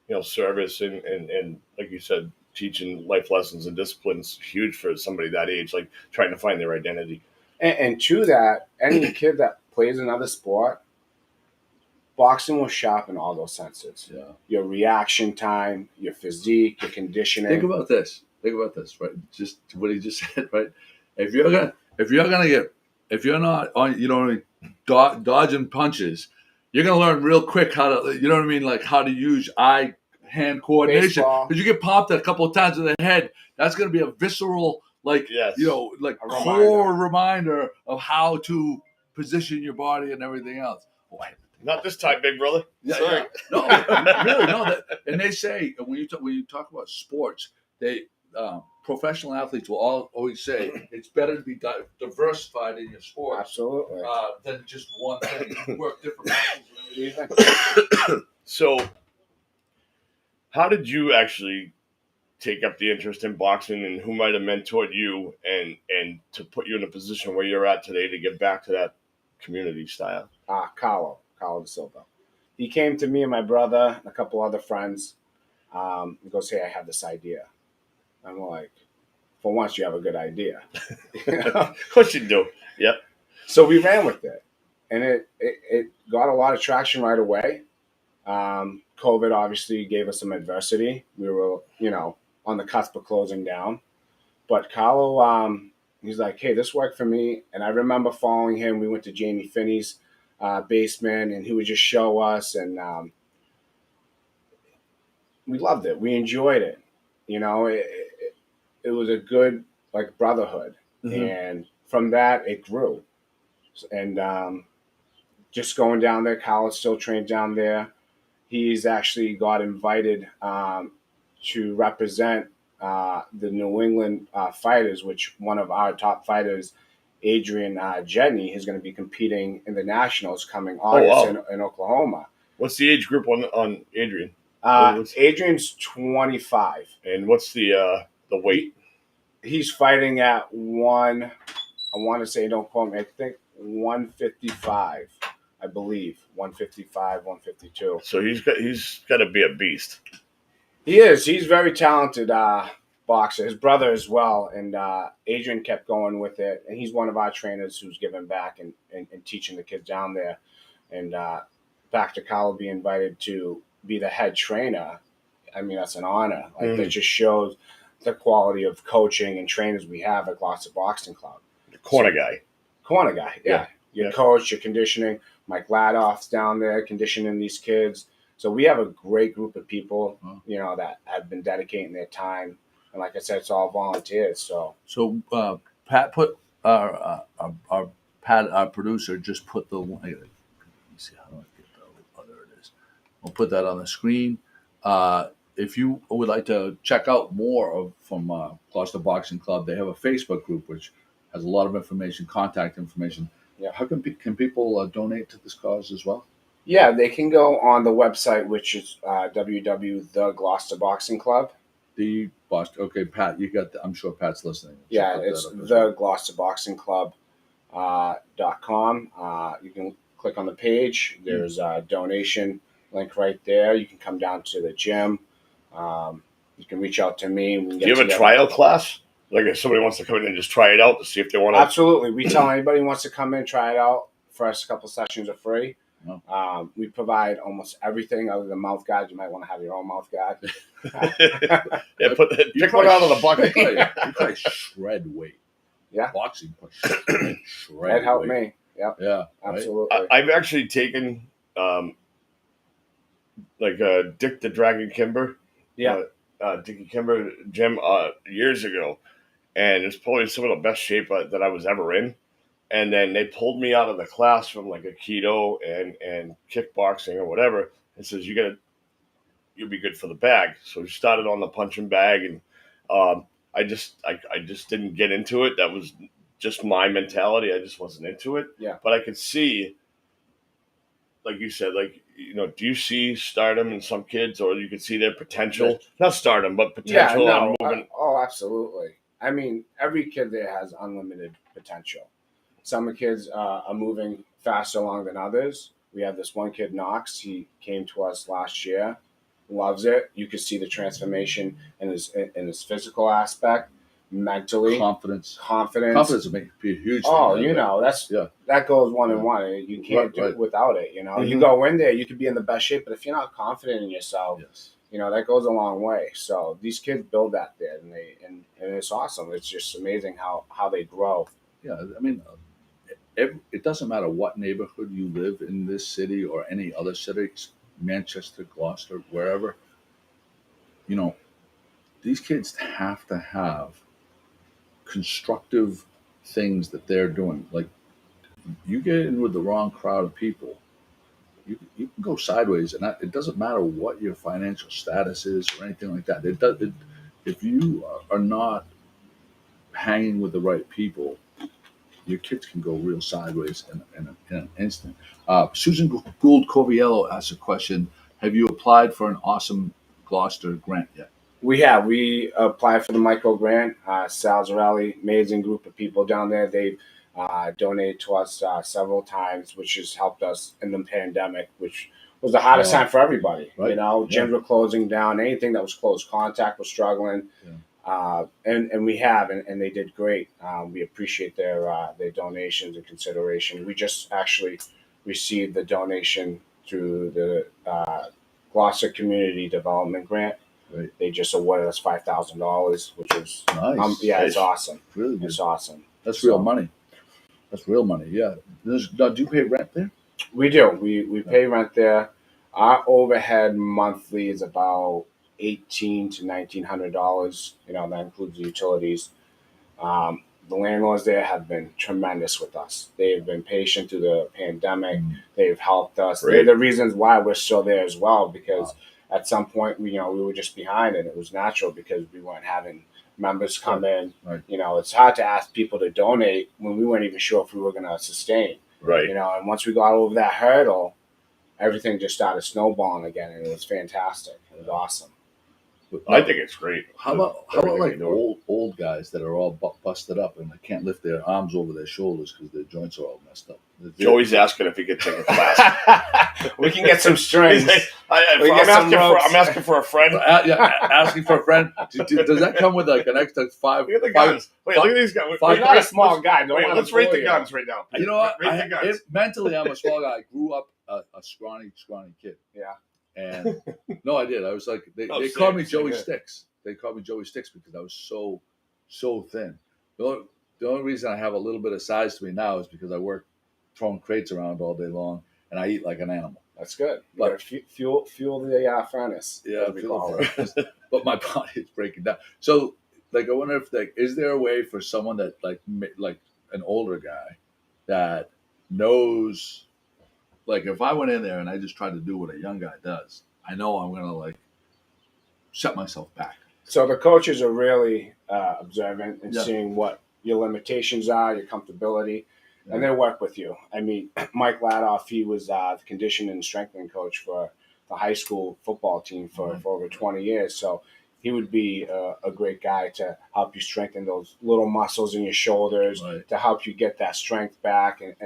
you know, service and like you said, teaching life lessons and disciplines huge for somebody that age, like trying to find their identity. And to that, any kid that plays another sport, boxing will sharpen all those senses. Yeah. Your reaction time, your physique, your conditioning. Think about this, right? Just what he just said, right? If you're not on, dodging punches, you're gonna learn real quick how to, like how to use eye-hand coordination. Because you get popped a couple of times in the head, that's gonna be a visceral, Yes. core reminder of how to position your body and everything else. Not this time, big brother. Yeah, Sorry. No, really, no. And they say when you talk about sports, professional athletes will always say it's better to be diversified in your sports. Absolutely. Than just one thing. You work different muscles. So, how did you actually take up the interest in boxing, and who might have mentored you and to put you in a position where you're at today to get back to that community style? Carlo da Silva. He came to me and my brother and a couple other friends. He goes, "Hey, I have this idea." I'm like, "For once, you have a good idea." Of course you do. Yep. So we ran with it, and it got a lot of traction right away. COVID obviously gave us some adversity. We were, on the cusp of closing down. But Carlo, he's like, "Hey, this worked for me." And I remember following him. We went to Jamie Finney's basement, and he would just show us, and we loved it. We enjoyed it. It was a good brotherhood, and from that it grew. And just going down there, Kyle still trained down there. He's actually got invited to represent the New England fighters, which one of our top fighters, Adrian Jenny, is going to be competing in the Nationals coming August in Oklahoma. What's the age group on Adrian? Adrian's 25. And what's the weight? He's fighting at I want to say, don't quote me, I think 155, I believe. 155, 152. So he's got to be a beast. He is. He's very talented boxer. His brother as well. And Adrian kept going with it. And he's one of our trainers who's giving back and teaching the kids down there. And back to Kyle being invited to be the head trainer. I mean, that's an honor. That just shows the quality of coaching and trainers we have at Gloucester Boxing Club. The corner guy. Corner guy, yeah. Your coach, your conditioning. Mike Ladoff's down there conditioning these kids. So we have a great group of people, that have been dedicating their time. And like I said, it's all volunteers. So Pat put our producer just put the link. Let me see how do I get that? Oh, there it is. We'll put that on the screen. If you would like to check out more from Gloucester Boxing Club, they have a Facebook group which has a lot of information, contact information. Yeah. How can people donate to this cause as well? Yeah, they can go on the website, which is www.thegloucesterboxingclub. The Boston. Okay, Pat, you got. I'm sure Pat's listening. Yeah, it's thegloucesterboxingclub.com. You can click on the page. There's a donation link right there. You can come down to the gym. You can reach out to me. Do you have a trial class? Like if somebody wants to come in and just try it out to see if they want to. Absolutely. We tell anybody who wants to come in, try it out. First couple sessions are free. Oh. We provide almost everything other than mouth guards. You might want to have your own mouth guard. Pick one out of the bucket. You probably shred weight. Yeah. Boxing. That helped me. Yep. Yeah. Absolutely. I've actually taken Dick the Dragon Kimber. Yeah. Dickie Kimber gym years ago. And it's probably some of the best shape that I was ever in. And then they pulled me out of the class from a keto and kickboxing or whatever. And says, you'll be good for the bag. So we started on the punching bag, and I just didn't get into it. That was just my mentality. I just wasn't into it. Yeah. But I could see, like you said, do you see stardom in some kids, or you could see their potential? Not stardom, but potential. Yeah, no, absolutely. I mean, every kid there has unlimited potential. Some kids are moving faster along than others. We have this one kid, Knox. He came to us last year, loves it. You could see the transformation in his physical aspect. mentally, confidence would be a huge thing. Oh, that goes one and one. You can't do it without it. You go in there, you could be in the best shape, but if you're not confident in yourself, that goes a long way. So these kids build that there, and it's awesome. It's just amazing how they grow. Yeah, I mean, it doesn't matter what neighborhood you live in this city or any other cities, Manchester, Gloucester, wherever. These kids have to have constructive things that they're doing. Like, you get in with the wrong crowd of people, you can go sideways, and it doesn't matter what your financial status is or anything like that. If you are not hanging with the right people, your kids can go real sideways in an instant. Susan Gould Coviello asked a question: have you applied for an awesome Gloucester grant yet? We have. We applied for the micro grant. Sal Zarelli, amazing group of people down there. They've donated to us several times, which has helped us in the pandemic, which was the hardest time for everybody. Right. Gyms were closing down. Anything that was close contact was struggling. Yeah. And we have, and they did great. We appreciate their donations and consideration. We just actually received the donation through the Gloucester Community Development Grant. Right. They just awarded us $5,000, which is nice. It's awesome. Really good. It's awesome. That's real money. That's real money. Yeah. Do you pay rent there? We do. We pay rent there. Our overhead monthly is about $1,800 to $1,900. That includes the utilities. The landlords there have been tremendous with us. They've been patient through the pandemic. They've helped us. Great. They're the reasons why we're still there as well, because at some point, we were just behind, and it was natural because we weren't having members come in. Right. It's hard to ask people to donate when we weren't even sure if we were going to sustain. Right. And once we got over that hurdle, everything just started snowballing again, and it was fantastic. It was awesome. I think it's great. How about like old guys that are all busted up and they can't lift their arms over their shoulders because their joints are all messed up? Joey's asking if he could take a class. We can get some strings. I'm asking for a friend. Asking for a friend. Does that come with like an extra five? Look at the guns. Look at these guys. You're not a small guy. Let's rate the guns right now. You know what? Rate the guns. Mentally, I'm a small guy. I grew up a scrawny kid. Yeah. And no, I did. I was like, they called me Joey Sticks. They called me Joey Sticks because I was so thin. The only reason I have a little bit of size to me now is because I work throwing crates around all day long and I eat like an animal. That's good. But fuel the furnace. Yeah, but my body is breaking down. So, I wonder if is there a way for someone that like an older guy that knows. If I went in there and I just tried to do what a young guy does, I know I'm going to set myself back. So the coaches are really observant and seeing what your limitations are, your comfortability, and they work with you. I mean, Mike Ladoff, he was the conditioning and strengthening coach for the high school football team for over 20 years. So he would be a great guy to help you strengthen those little muscles in your shoulders, to help you get that strength back and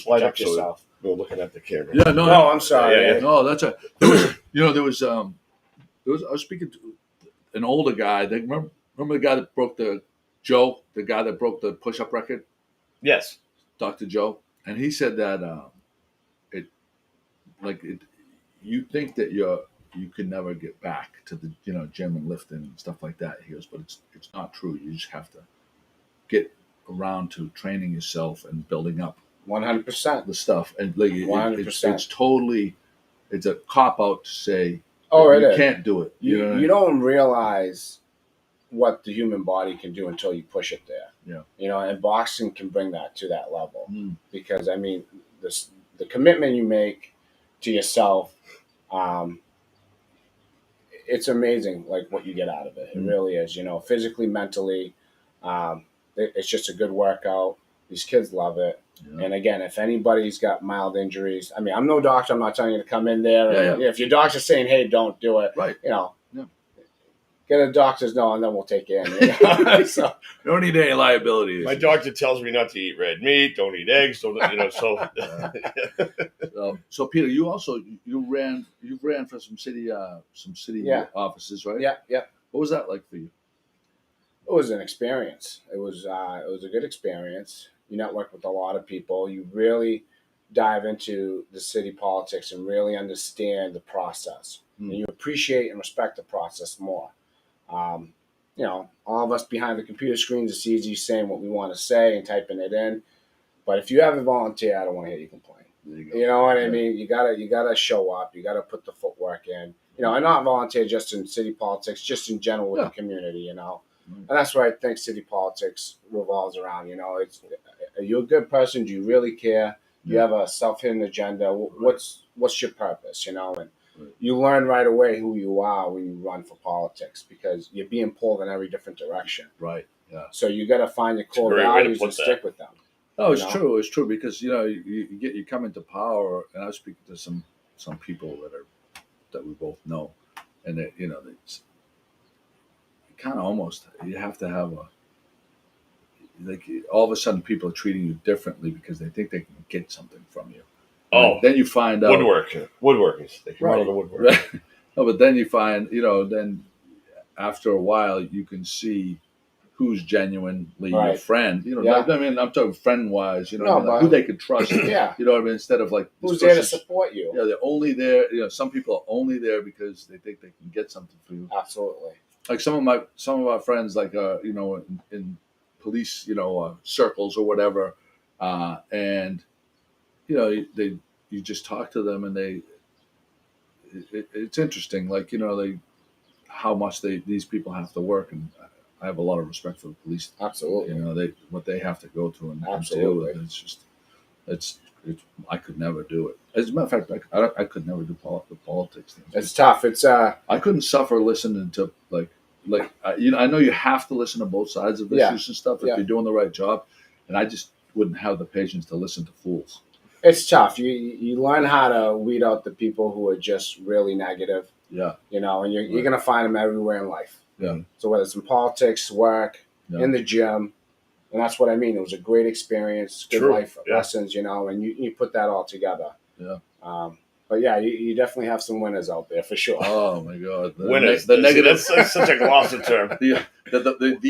protect yourself. We're looking at the camera. Yeah, no, I'm sorry. Yeah. No, that's there was I was speaking to an older guy. Remember the guy that broke the guy that broke the push-up record? Yes. Dr. Joe. And he said that you think that you can never get back to the gym and lifting and stuff like that. He goes, but it's not true. You just have to get around to training yourself and building up 100% the stuff. And 100%. It's a cop out to say you can't do it. You don't realize what the human body can do until you push it there. Yeah. And boxing can bring that to that level because I mean the commitment you make to yourself. It's amazing, what you get out of it. It really is, physically, mentally. It's just a good workout. These kids love it. Yeah. And again, if anybody's got mild injuries, I mean, I'm no doctor. I'm not telling you to come in there. If your doctor's saying, hey, don't do it, right. Get a doctor's note and then we'll take you in. So, you don't need any liability. My doctor tells me not to eat red meat, don't eat eggs, so. So Peter, you ran for some city offices, right? Yeah. What was that like for you? It was an experience. It was a good experience. You network with a lot of people. You really dive into the city politics and really understand the process. And you appreciate and respect the process more. All of us behind the computer screens, it's easy saying what we want to say and typing it in. But if you haven't volunteered, I don't want to hear you complain. You know what I mean? You gotta show up. You gotta put the footwork in. And not volunteer just in city politics, just in general with the community. And that's what I think city politics revolves around. Are you a good person? Do you really care? Do you have a self-hidden agenda? What's your purpose? And you learn right away who you are when you run for politics because you're being pulled in every different direction. Right. Yeah. So you got to find your core values and stick with them. Oh, it's true. It's true because you come into power, and I was speaking to some people that we both know, and that it's kind of almost you have to have all of a sudden people are treating you differently because they think they can get something from you. Oh, then you find out woodworkers. They come out of the woodwork. No, but then you find then after a while you can see who's genuinely your friend. I mean, I'm talking friend-wise, who they can trust. Yeah. You know what I mean? Instead of like... Who's there to support you. Yeah, they're only there, some people are only there because they think they can get something from you. Absolutely. Like some of our friends, like, in police, circles or whatever, and, you just talk to them and it's interesting, like, how much these people have to work, and I have a lot of respect for the police. Absolutely. What they have to go through and deal with. It's just, it's I could never do it. As a matter of fact, I could never do the politics thing. It's tough. I couldn't suffer listening to I know you have to listen to both sides of issues and stuff if you're doing the right job, and I just wouldn't have the patience to listen to fools. It's tough. You learn how to weed out the people who are just really negative. Yeah. And you're going to find them everywhere in life. Yeah. So whether it's in politics, work, in the gym, and that's what I mean. It was a great experience, good life lessons, and you put that all together. Yeah. But yeah, you definitely have some winners out there for sure. Oh my God, winners. The negative. That's such a Gloucester term. Yeah. Winners.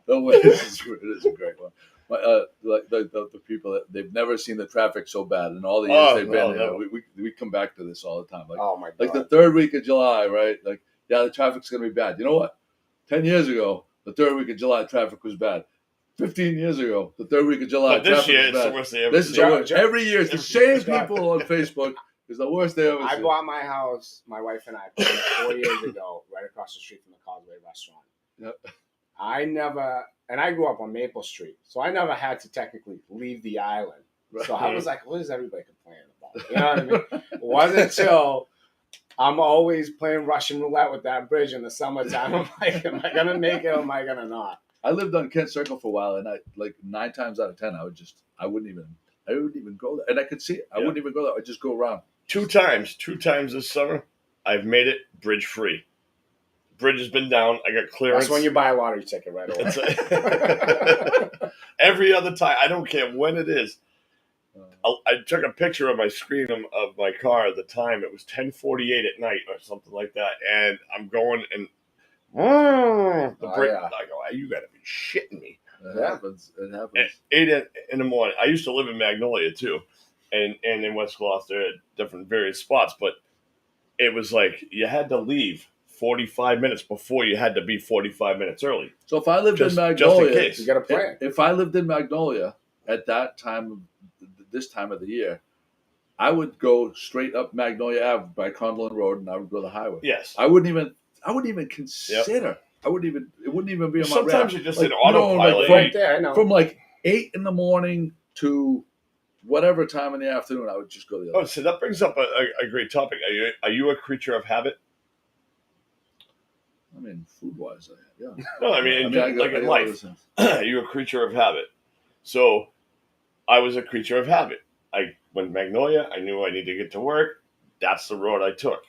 The winners is a great one. Like the people that they've never seen the traffic so bad in all the years they've been here. No. We come back to this all the time. Like, oh my God. Like the third week of July, right? Like, the traffic's gonna be bad. You know what? 10 years ago, the third week of July, traffic was bad. 15 years ago, the third week of July, this year, was bad. it's the worst day ever. This is the worst. Every year, it's the same people on Facebook. It's the worst day ever. I bought my house, my wife and I, 4 years ago, right across the street from the Causeway restaurant. Yep. I grew up on Maple Street, so I never had to technically leave the island. So I was like, what is everybody complaining about? You know what I mean? It wasn't until I'm always playing Russian roulette with that bridge in the summertime. I'm like, am I going to make it or am I going to not? I lived on Kent Circle for a while, and 9 times out of 10, I wouldn't even go there. And I could see it. I wouldn't even go there. I'd just go around. Two times this summer, I've made it bridge free. Bridge has been down. I got clearance. That's when you buy a lottery ticket right away. Every other time, I don't care when it is. I took a picture of my screen of my car at the time. It was 10:48 at night or something like that, and I'm going and the bridge. I go, you got to be shitting me. It happens. At 8 in the morning. I used to live in Magnolia too, and in West Gloucester at different various spots, but it was like you had to leave 45 minutes before you had to be 45 minutes early. So if I lived in Magnolia, just in case. You got to plan. If I lived in Magnolia at that time, this time of the year, I would go straight up Magnolia Ave by Condon Road, and I would go the highway. Yes, I wouldn't even consider. Yep. It wouldn't even be on my radar. Sometimes you're just in autopilot. Right there, I know. From 8 in the morning to whatever time in the afternoon, I would just go the other way. So that brings up a great topic. Are you a creature of habit? I mean, food-wise, yeah. No, I mean in life, you're a creature of habit. So I was a creature of habit. I went Magnolia. I knew I needed to get to work. That's the road I took,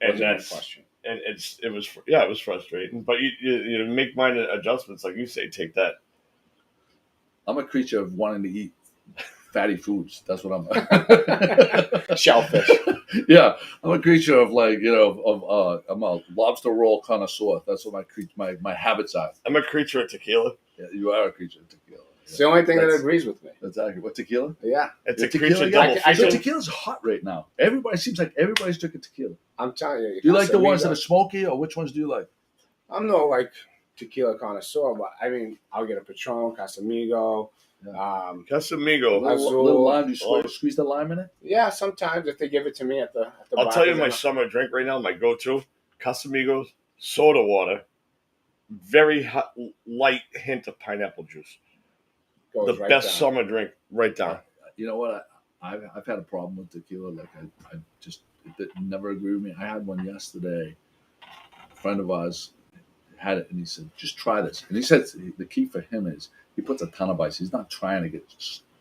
and that's question. And it was frustrating. But you make minor adjustments, like you say. Take that. I'm a creature of wanting to eat fatty foods. That's what I'm. Shellfish. Yeah, I'm a creature of I'm a lobster roll connoisseur. That's what my habits are. I'm a creature of tequila. Yeah, you are a creature of tequila. It's the only thing that agrees with me. That's accurate. What, tequila? Yeah. It's Yeah, a creature tequila, double I fission. Tequila's hot right now. Seems like everybody's drinking tequila. I'm telling you. Do you like the ones Casamigo. that are smoky, or which ones do you like? I'm no like tequila connoisseur, but I mean, I'll get a Patron, Casamigo. Casamigo. Little lime. Do you squeeze the lime in it? Yeah, sometimes if they give it to me at the I'll bar, tell you 'cause my I summer drink right now, my go-to, Casamigos, soda water, very hot, light hint of pineapple juice. goes The right best down. summer drink, right down. You know what? I've had a problem with tequila. Like I just it never agree with me. I had one yesterday. A friend of ours had it, and he said, "Just try this." And he said the key for him is he puts a ton of ice. He's not trying to get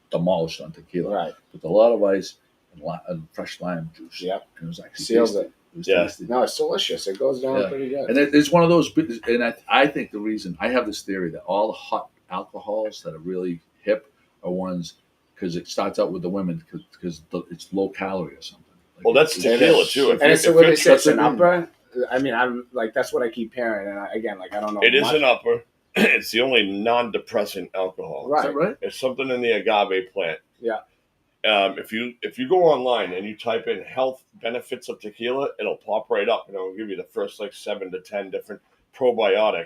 demolished on tequila. Right. Puts a lot of ice and fresh lime juice. Yep. And it was actually Seals tasty. it. It was Yeah. tasty. No, it's delicious. It goes down Yeah. pretty good. And it's one of those, and I think the reason I have this theory that all the hot alcohols that are really hip are ones because it starts out with the women because it's low calorie or something. Like Well, that's tequila too. And it's what they say, it's an that's upper. I mean, I'm like that's what I keep hearing, and I don't know. It is much. an upper. It's the only non-depressant alcohol. Is Right. that right? It's something in the agave plant. Yeah. If you go online and you type in health benefits of tequila, it'll pop right up and it'll give you the first like 7 to 10 different probiotic,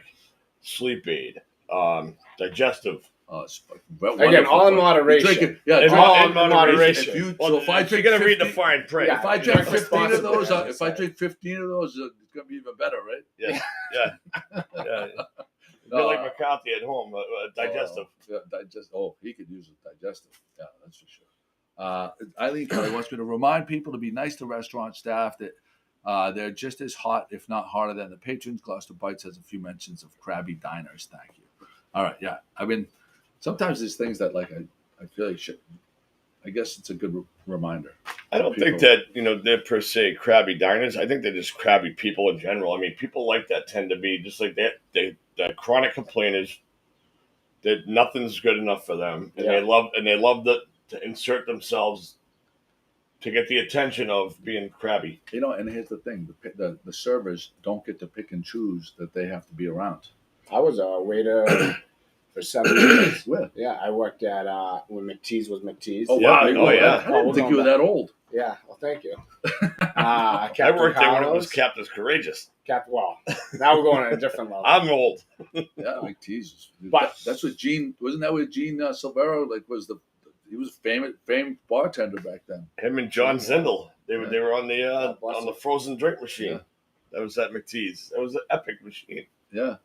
sleep aid, digestive. Again, all in moderation. All in moderation. If I drink, you're gonna read the fine print. Yeah. if I drink Drink 15 of those, responsibly, if I drink 15 of those, it's gonna be even better, right? Yeah. You're like McCarthy at home, digestive. He could use a digestive. Yeah, that's for sure. Eileen Kelly wants me to remind people to be nice to restaurant staff that they're just as hot, if not hotter, than the patrons. Gloucester Bites has a few mentions of crabby diners. Thank you. All right, yeah. I mean, sometimes there's things that like I feel like should. I guess it's a good reminder. I don't think that they're per se crabby diners. I think they're just crabby people in general. I mean, people like that tend to be just like they're chronic complainers. That nothing's good enough for them, and they love to insert themselves to get the attention of being crabby. And here's the thing: the servers don't get to pick and choose that they have to be around. I was a waiter for 7 years. Where? Yeah, I worked at when McTee's was McTee's. Oh wow! Yeah. I didn't think you were that old. Yeah, well, thank you. I worked there when it was Captain's Courageous. Well, now we're going at a different level. I'm old. Yeah, McTee's. But that's what Gene wasn't that what Gene Silvero he was a famed bartender back then. Him and John Zindel. They were on God bless the him. frozen drink machine. Yeah. That was at McTee's. That was an epic machine. Yeah.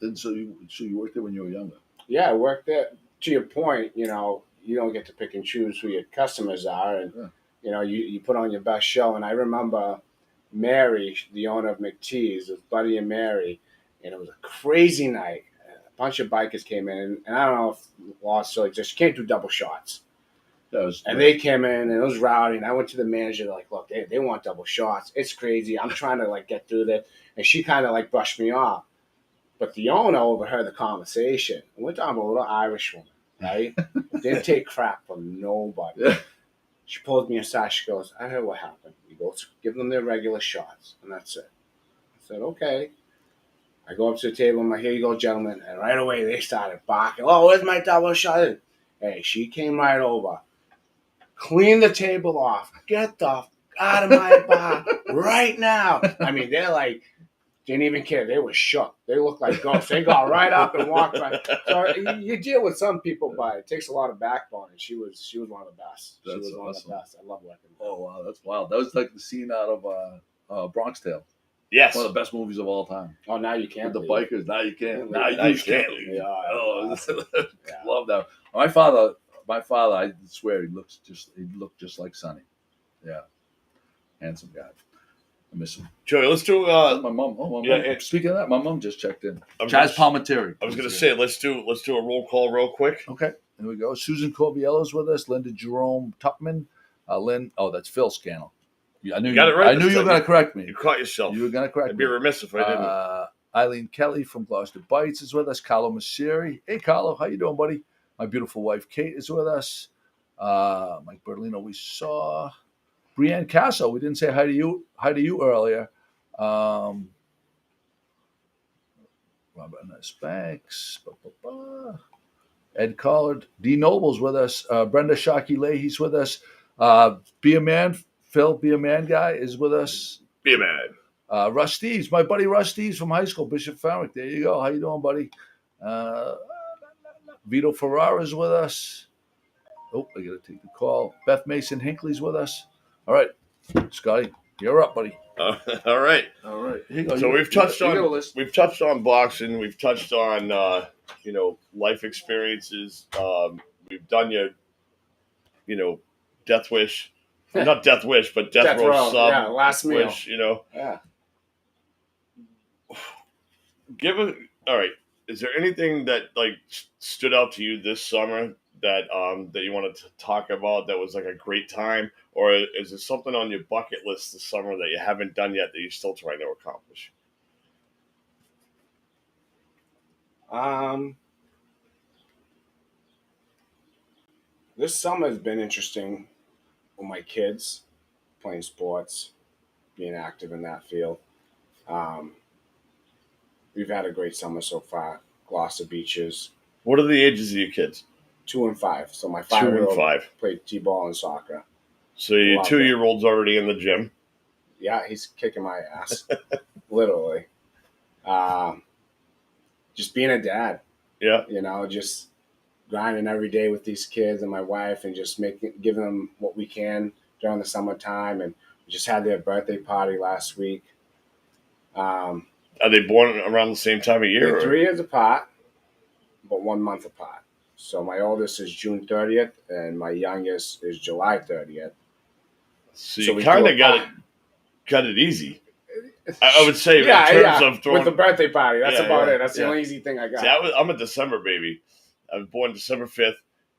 And so you worked there when you were younger. yeah, I worked there. To your point, you don't get to pick and choose who your customers are, and you put on your best show. And I remember Mary, the owner of McTee's, was Buddy and Mary, and it was a crazy night. A bunch of bikers came in, and I don't know if law still exists. You can't do double shots. They came in, and it was rowdy. And I went to the manager, like, look, they want double shots. It's crazy. I'm trying to like get through this, and she kind of like brushed me off. But the owner overheard the conversation. And we're talking about a little Irish woman, right? Didn't take crap from nobody. Yeah. She pulls me aside. She goes, I heard what happened. He goes, give them their regular shots. And that's it. I said, okay. I go up to the table. I'm like, here you go, gentlemen. And right away, they started barking. Oh, where's my double shot? Hey, she came right over. Clean the table off. Get the f- out of my bar right now. I mean, they're like, didn't even care. They were shook. They looked like ghosts. They got right up and walked right. So you deal with some people, but it takes a lot of backbone. And she was one of the best. She was one of the best. I love working with her. Oh wow, that's wild. That was like the scene out of Bronx Tale. Yes. One of the best movies of all time. Oh, now you can't. With the leave. bikers. Now you can't. Now Now you you can't leave. Yeah, Oh, yeah. love that. My father, I swear he looked just like Sonny. Yeah. Handsome guy. I miss him. Joey, let's do. My mom. Oh, my yeah, mom. Speaking of that, my mom just checked in. I'm Chaz just- Palminteri. I was going to say let's do a roll call real quick. Okay, here we go. Susan Corbiello's with us. Linda Jerome Tupman. Lynn. Oh, that's Phil Scannell. Yeah, I knew Got it right I knew this you were time. going to correct me. You caught yourself. You were going to correct I'd me. be remiss if I didn't. Eileen Kelly from Gloucester Bites is with us. Carlo Masseri. Hey, Carlo, how you doing, buddy? My beautiful wife Kate is with us. Mike Bertolino, we saw. Brianne Castle, we didn't say hi to you earlier. Robert S. Banks. Ed Collard. D. Noble's with us. Brenda Shockey Leahy's with us. Be a Man, Phil, Be a Man guy is with us. Be a man. Russ Steves, my buddy Russ Steves from high school, Bishop Farwick. There you go. How you doing, buddy? Vito Ferrara's with us. Oh, I got to take the call. Beth Mason Hinckley's with us. All right, Scotty, you're up, buddy. All right. Here you go. So we've touched on boxing. We've touched on life experiences. We've done your death wish, not death wish, but death row sub. Yeah, last meal. Wish, Yeah. All right. Is there anything that stood out to you this summer that you wanted to talk about that was like a great time, or is there something on your bucket list this summer that you haven't done yet that you're still trying to accomplish? This summer has been interesting with my kids, playing sports, being active in that field. We've had a great summer so far. Gloucester beaches. What are the ages of your kids? 2 and 5. So my 2 and 5-year-old 5 played t-ball and soccer. So your 2-year-old's already in the gym. Yeah, he's kicking my ass, literally. Just being a dad. Yeah. Just grinding every day with these kids and my wife, and just giving them what we can during the summertime. And we just had their birthday party last week. Are they born around the same time of year? They're 3 years apart, but 1 month apart. So my oldest is June 30th, and my youngest is July 30th. So you kind of got it easy. I would say in terms of throwing... with the birthday party. That's about it. That's the yeah. only easy thing I got. See, I'm a December baby. I was born December 5th,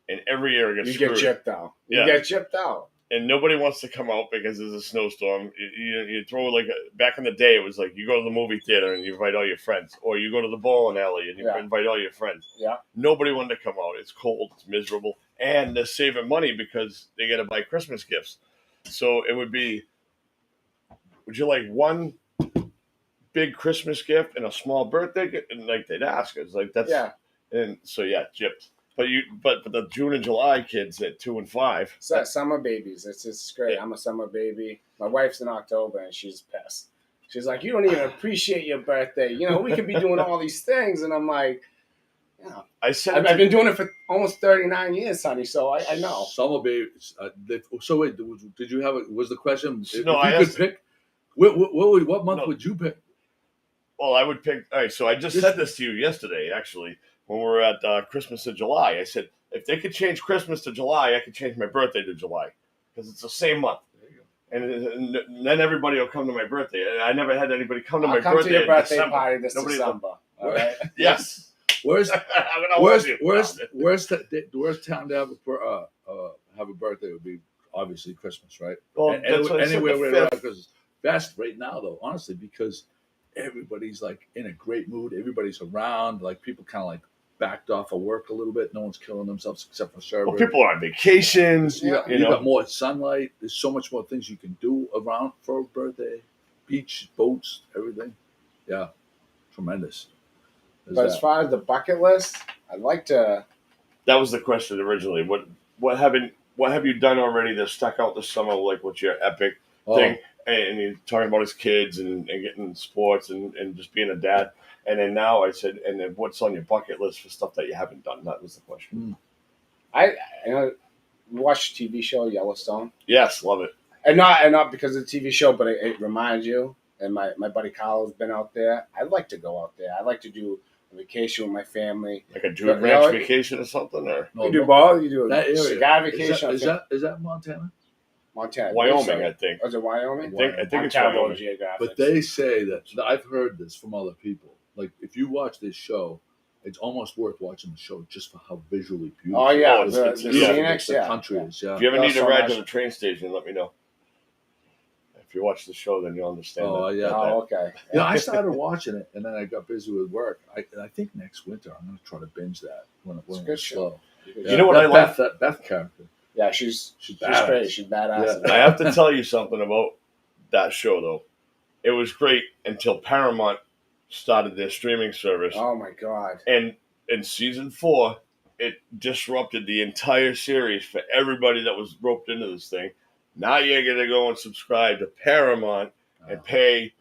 and every year I get screwed. You get chipped out. You get chipped out. And nobody wants to come out because there's a snowstorm. You throw back in the day, it was like you go to the movie theater and you invite all your friends, or you go to the bowling alley and you invite all your friends. Yeah. Nobody wanted to come out. It's cold. It's miserable. And they're saving money because they got to buy Christmas gifts. So it would be, would you like one big Christmas gift and a small birthday gift? And they'd ask us, that's, and so gypped. But the June and July kids at 2 and 5. So summer babies. It's great. I'm a summer baby. My wife's in October and she's pissed. She's like, you don't even appreciate your birthday. We could be doing all these things. And I'm like, I've been doing it for almost 39 years, honey. So I know. Summer babies. So wait, did you have was the question? No, I could pick. What month would you pick? Well, I would pick. All right, so I just said this to you yesterday, actually. When we were at Christmas in July, I said, if they could change Christmas to July, I could change my birthday to July because it's the same month. And then everybody will come to my birthday. I never had anybody come to my birthday. Come to your birthday December. party this December. All right. Yes. Where's town to have a birthday would be obviously Christmas, right? Well, anywhere we're at, because it's best right now though, honestly, because everybody's like in a great mood. Everybody's around. Like people kind of like backed off of work a little bit. No one's killing themselves except for server. Well, people are on vacations. You got more sunlight. There's so much more things you can do around for a birthday. Beach, boats, everything. Yeah, tremendous. As far as the bucket list, I'd like to. That was the question originally. What have you done already that stuck out this summer? Like, what's your epic thing? And you're talking about his kids and getting sports and just being a dad. And then now I said, and then what's on your bucket list for stuff that you haven't done? That was the question. I watched the TV show Yellowstone. Yes, love it. And not because of the TV show, but it reminds you. And my buddy Kyle has been out there. I'd like to go out there. I'd like to do a vacation with my family. Like a dude ranch vacation or something? Or you do both. You do that a cigar vacation. Is that Montana? Montana. Wyoming, I think. Was it Wyoming? I think it's Wyoming. But they say that, I've heard this from other people. Like, if you watch this show, it's almost worth watching the show just for how visually beautiful. Oh, yeah. The scenics, the country is. Yeah. If you ever need a ride to the train station, let me know. If you watch the show, then you'll understand. Okay. Yeah, I started watching it, and then I got busy with work. I think next winter I'm going to try to binge that when it's slow. You know what I like? That Beth character. Yeah, she's badass. great. She's badass. I have to tell you something about that show, though. It was great until Paramount started their streaming service. Oh my God! And in season 4, it disrupted the entire series for everybody that was roped into this thing. Now you're going to go and subscribe to Paramount and pay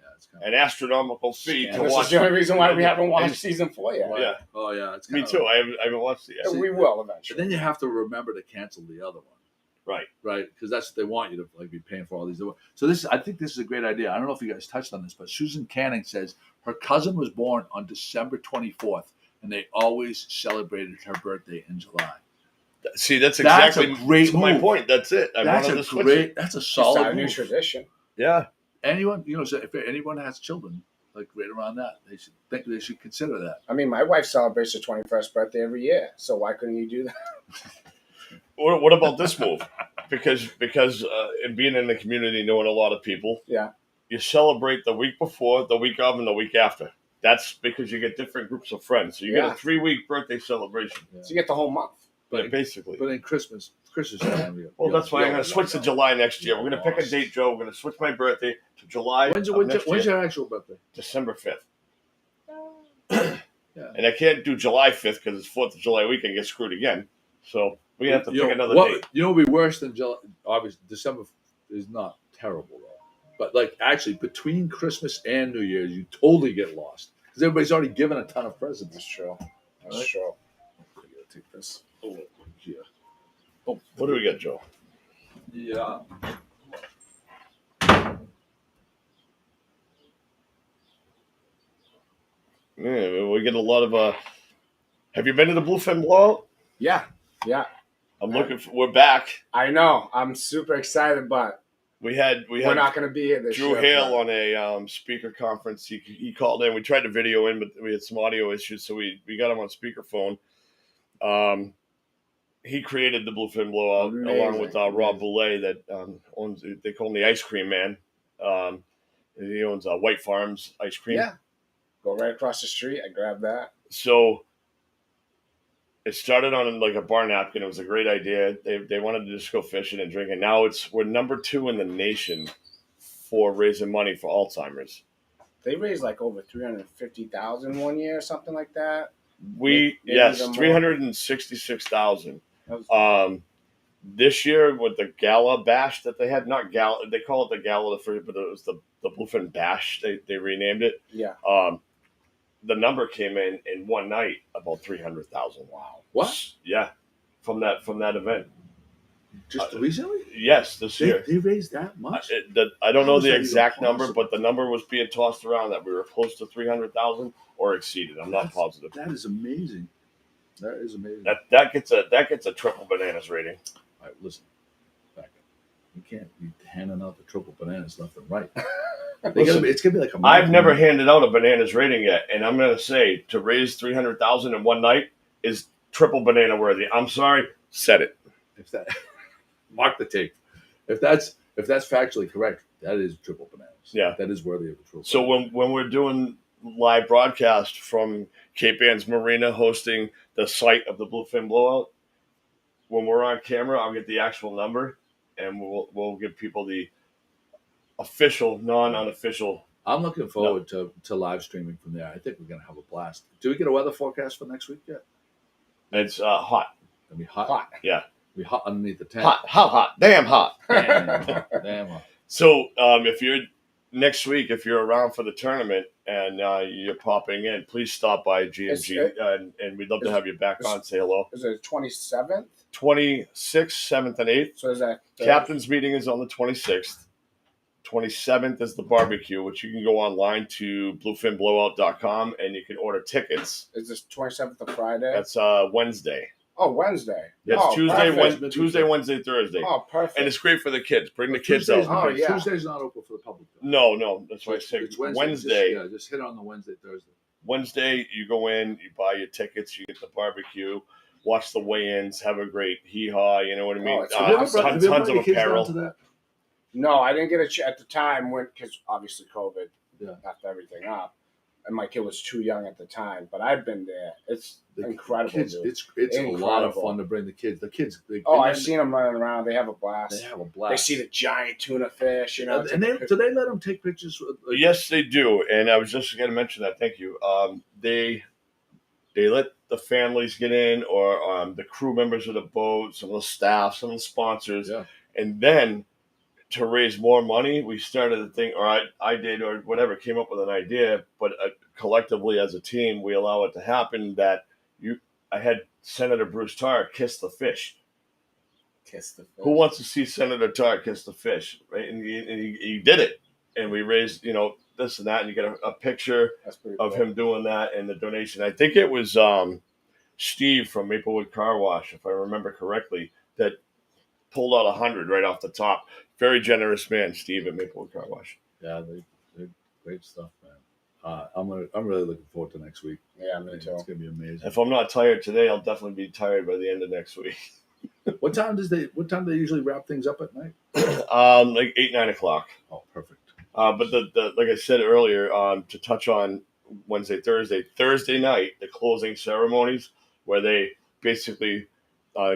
an astronomical fee to This watch. is the only reason why we haven't watched season 4 yet. Yeah. Oh yeah, it's Me too. I haven't watched it yet. We will eventually. And then you have to remember to cancel the other one. Right. Because that's what they want you to like be paying for all these. So I think this is a great idea. I don't know if you guys touched on this, but Susan Canning says her cousin was born on December 24th, and they always celebrated her birthday in July. See, that's exactly a great my move. point. That's it. That's a solid Start a new move. tradition. Yeah. Anyone, so if anyone has children, like right around that, they should consider that. I mean, my wife celebrates her 21st birthday every year, so why couldn't you do that? What about this move? Because being in the community, knowing a lot of people, you celebrate the week before, the week of, and the week after. That's because you get different groups of friends. So you get a 3-week birthday celebration. So you get the whole month. But basically. But in Christmas time. Well, that's why I'm going to switch to July next year. We're going to pick a date, Joe. We're going to switch my birthday to July. When's your actual birthday? December 5th. And I can't do July 5th because it's 4th of July weekend. Get screwed again. So we're going to have to pick another date. You know what would be worse than July? Obviously, December is not terrible, though. But, like, actually, between Christmas and New Year's, you totally get lost. Because everybody's already given a ton of presents. That's true. That's true. I gotta take this. Oh, what do we got, Joe? Yeah. Yeah, we get a lot of. Have you been to the Bluefin Blowout? Yeah. I'm looking for. We're back. I know. I'm super excited, but we're not going to be here this Drew year. Hale on a speaker conference. He called in. We tried to video in, but we had some audio issues, so we got him on speakerphone. He created the Bluefin Blowout along with Rob Boulay that owns. They call him the Ice Cream Man. He owns White Farms Ice Cream. Yeah. Go right across the street. I grabbed that. So it started on like a bar napkin. It was a great idea. They wanted to just go fishing and drinking. Now we're number 2 in the nation for raising money for Alzheimer's. They raised like over $350,000 one year or something like that. Yes, 366,000. This year with the gala bash that they had, not gala, they call it the gala but it was the Bluefin Bash. They renamed it. Yeah. The number came in one night about 300,000. Wow. What? Yeah, from that event. Just recently? Yes, this year. They raised that much? I don't know the exact number, but the number was being tossed around that we were close to 300,000 or exceeded. I'm not positive. That is amazing. That is amazing. That gets a triple bananas rating. All right, listen. Back up. You can't be handing out the triple bananas left and right. It's gonna be like a. I've never handed out a bananas rating yet, and I'm gonna say to raise 300,000 in one night is triple banana worthy. I'm sorry, said it. If that mark the tape. If that's factually correct, that is triple bananas. Yeah, that is worthy of a triple. So when we're doing live broadcast from Cape Ann's Marina, hosting the site of the Bluefin Blowout, when we're on camera, I'll get the actual number, and we'll give people the official, non-unofficial. I'm looking forward to live streaming from there. I think we're going to have a blast. Do we get a weather forecast for next week yet? It's hot. It'll be hot. Yeah. It'll be hot underneath the tent. Hot. Damn hot. Damn hot. So if you're next week, if you're around for the tournament and you're popping in, please stop by GMG, and we'd love to have you back on. Say hello. Is it 27th? 26th, 7th, and 8th. So is that Captain's meeting is on the 26th. 27th is the barbecue, which you can go online to bluefinblowout.com and you can order tickets. Is this 27th of Friday? That's Wednesday. Oh, Wednesday. Yes, Tuesday, Tuesday, Wednesday, Thursday. Oh, perfect. And it's great for the kids. Bring the kids out. Oh, yeah. Tuesday's not open for the public. Though. No. That's why I say it's Wednesday. Just hit on the Wednesday, Thursday. Wednesday, you go in, you buy your tickets, you get the barbecue, watch the weigh-ins, have a great hee-haw, you know what I mean? Tons of apparel. No, I didn't get at the time because obviously COVID effed everything up. and my kid was too young at the time, but I've been there. It's incredible, kids, dude. It's a lot of Incredible. fun to bring the kids. I've seen them running around. They have a blast. They have a blast. They see the giant tuna fish, you know. And do they let them take pictures? Yes, they do. And I was just going to mention that. Thank you. They let the families get in, or the crew members of the boat, some of the staff, some of the sponsors, and then to raise more money, we started the thing, or I did, or whatever, came up with an idea, but collectively as a team, we allow it to happen. That I had Senator Bruce Tarr kiss the fish. Kiss the fish. Who wants to see Senator Tarr kiss the fish, right? And he did it, and we raised, this and that, and you get a picture of him doing that and the donation. I think it was Steve from Maplewood Car Wash, if I remember correctly, that pulled out 100 right off the top. Very generous man, Steve at Maplewood Car Wash. Yeah, they're great stuff, man. I'm really looking forward to next week. Yeah, me too. It's gonna be amazing. If I'm not tired today, I'll definitely be tired by the end of next week. What time do they usually wrap things up at night? Like 8, 9 o'clock. Oh, perfect. But the like I said earlier, to touch on Wednesday, Thursday night, the closing ceremonies, where they basically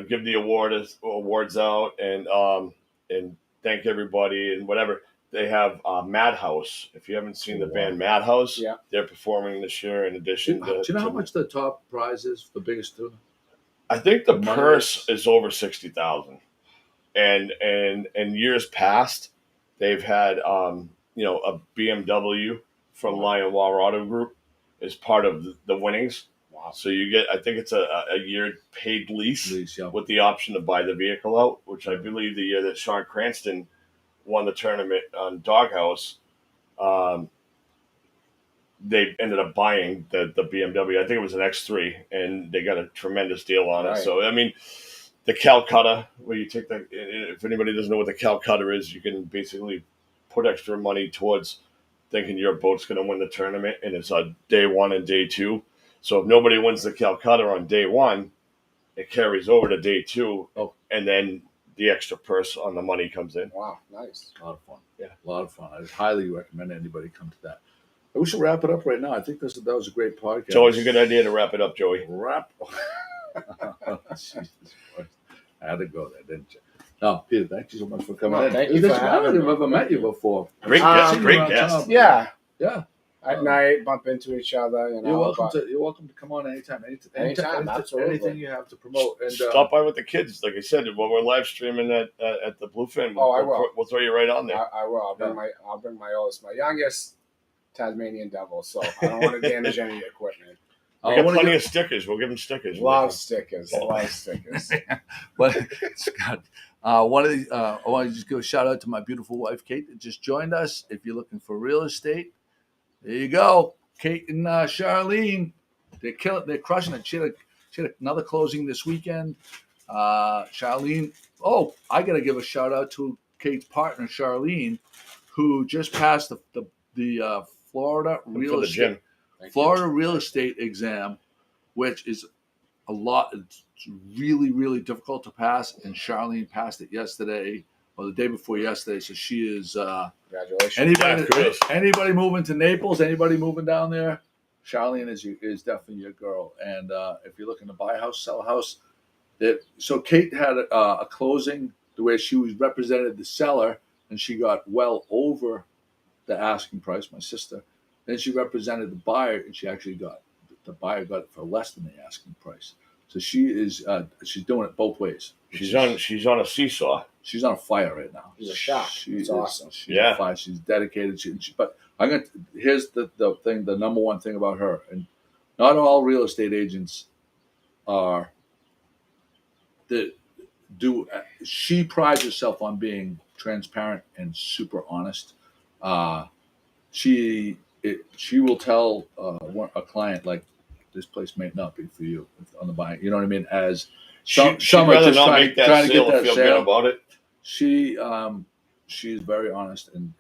give the awards out and thank everybody and whatever. They have Madhouse. If you haven't seen the band Madhouse, they're performing this year. In addition, do you know how much the top prize is? The biggest tuna? I think the purse is over $60,000, and years past, they've had a BMW from Lion Wall Auto Group as part of the winnings. Wow! So you get, I think it's a year paid lease with the option to buy the vehicle out, which I believe the year that Sean Cranston won the tournament on Doghouse, they ended up buying the BMW. I think it was an X3, and they got a tremendous deal on it. So, I mean, the Calcutta, where you take if anybody doesn't know what the Calcutta is, you can basically put extra money towards thinking your boat's going to win the tournament, and it's on day one and day two. So if nobody wins the Calcutta on day one, it carries over to day two, and then the extra purse on the money comes in. Wow, nice. A lot of fun. Yeah, a lot of fun. I highly recommend anybody come to that. We should wrap it up right now. I think that was a great podcast. It's always a good idea to wrap it up, Joey. Jesus Christ. I had to go there, didn't you? No, Peter, thank you so much for coming in. Thank you for having me. I've never met you before. Great guest. Yeah. Yeah. At night, bump into each other. You're welcome to come on anytime. Anytime, absolutely. Anything you have to promote. And stop by with the kids. Like I said, when we're live streaming at the Bluefin, I will. We'll throw you right on there. I will. I'll bring my oldest, my youngest Tasmanian devil. So I don't want to damage any equipment. We got plenty of stickers. We'll give them stickers. Love stickers. But Scott, I want to just give a shout out to my beautiful wife Kate that just joined us. If you're looking for real estate, there you go. Kate and Charlene, they're crushing it. She had another closing this weekend. Charlene, I got to give a shout out to Kate's partner Charlene, who just passed the Florida real estate exam, which is a lot. It's really, really difficult to pass. And Charlene passed it yesterday or the day before yesterday. So she is. Congratulations! Anybody moving to Naples? Anybody moving down there? Charlene is definitely your girl. And if you're looking to buy a house, sell a house, so Kate had a closing where she represented the seller, and she got well over the asking price. My sister. Then she represented the buyer, and the buyer got it for less than the asking price. So she's doing it both ways. She's on a seesaw. She's on a fire right now. She's a shock. It's awesome. She's on fire. She's dedicated. But here's the thing. The number one thing about her, and not all real estate agents are. She prides herself on being transparent and super honest. She will tell a client, like, this place may not be for you on the buy. You know what I mean? As some are just trying to get that feel sale good about it. She's very honest and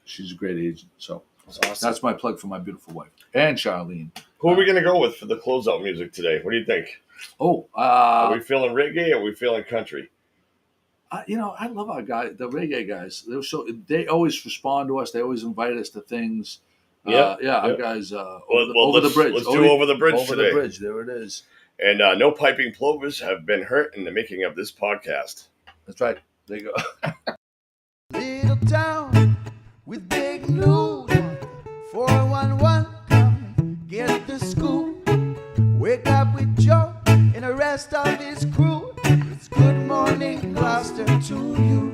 she's a great agent. So awesome. That's my plug for my beautiful wife and Charlene. Who are we going to go with for the closeout music today? What do you think? Are we feeling reggae or are we feeling country? I love our guys, the reggae guys. They always respond to us. They always invite us to things. Our guys over the bridge. Let's do over the bridge over today. The bridge. There it is. And no piping plovers have been hurt in the making of this podcast. That's right. There you go. Little town with big news. 411 come get the scoop. Wake up with Joe and the rest of his crew. It's Good Morning Gloucester to you.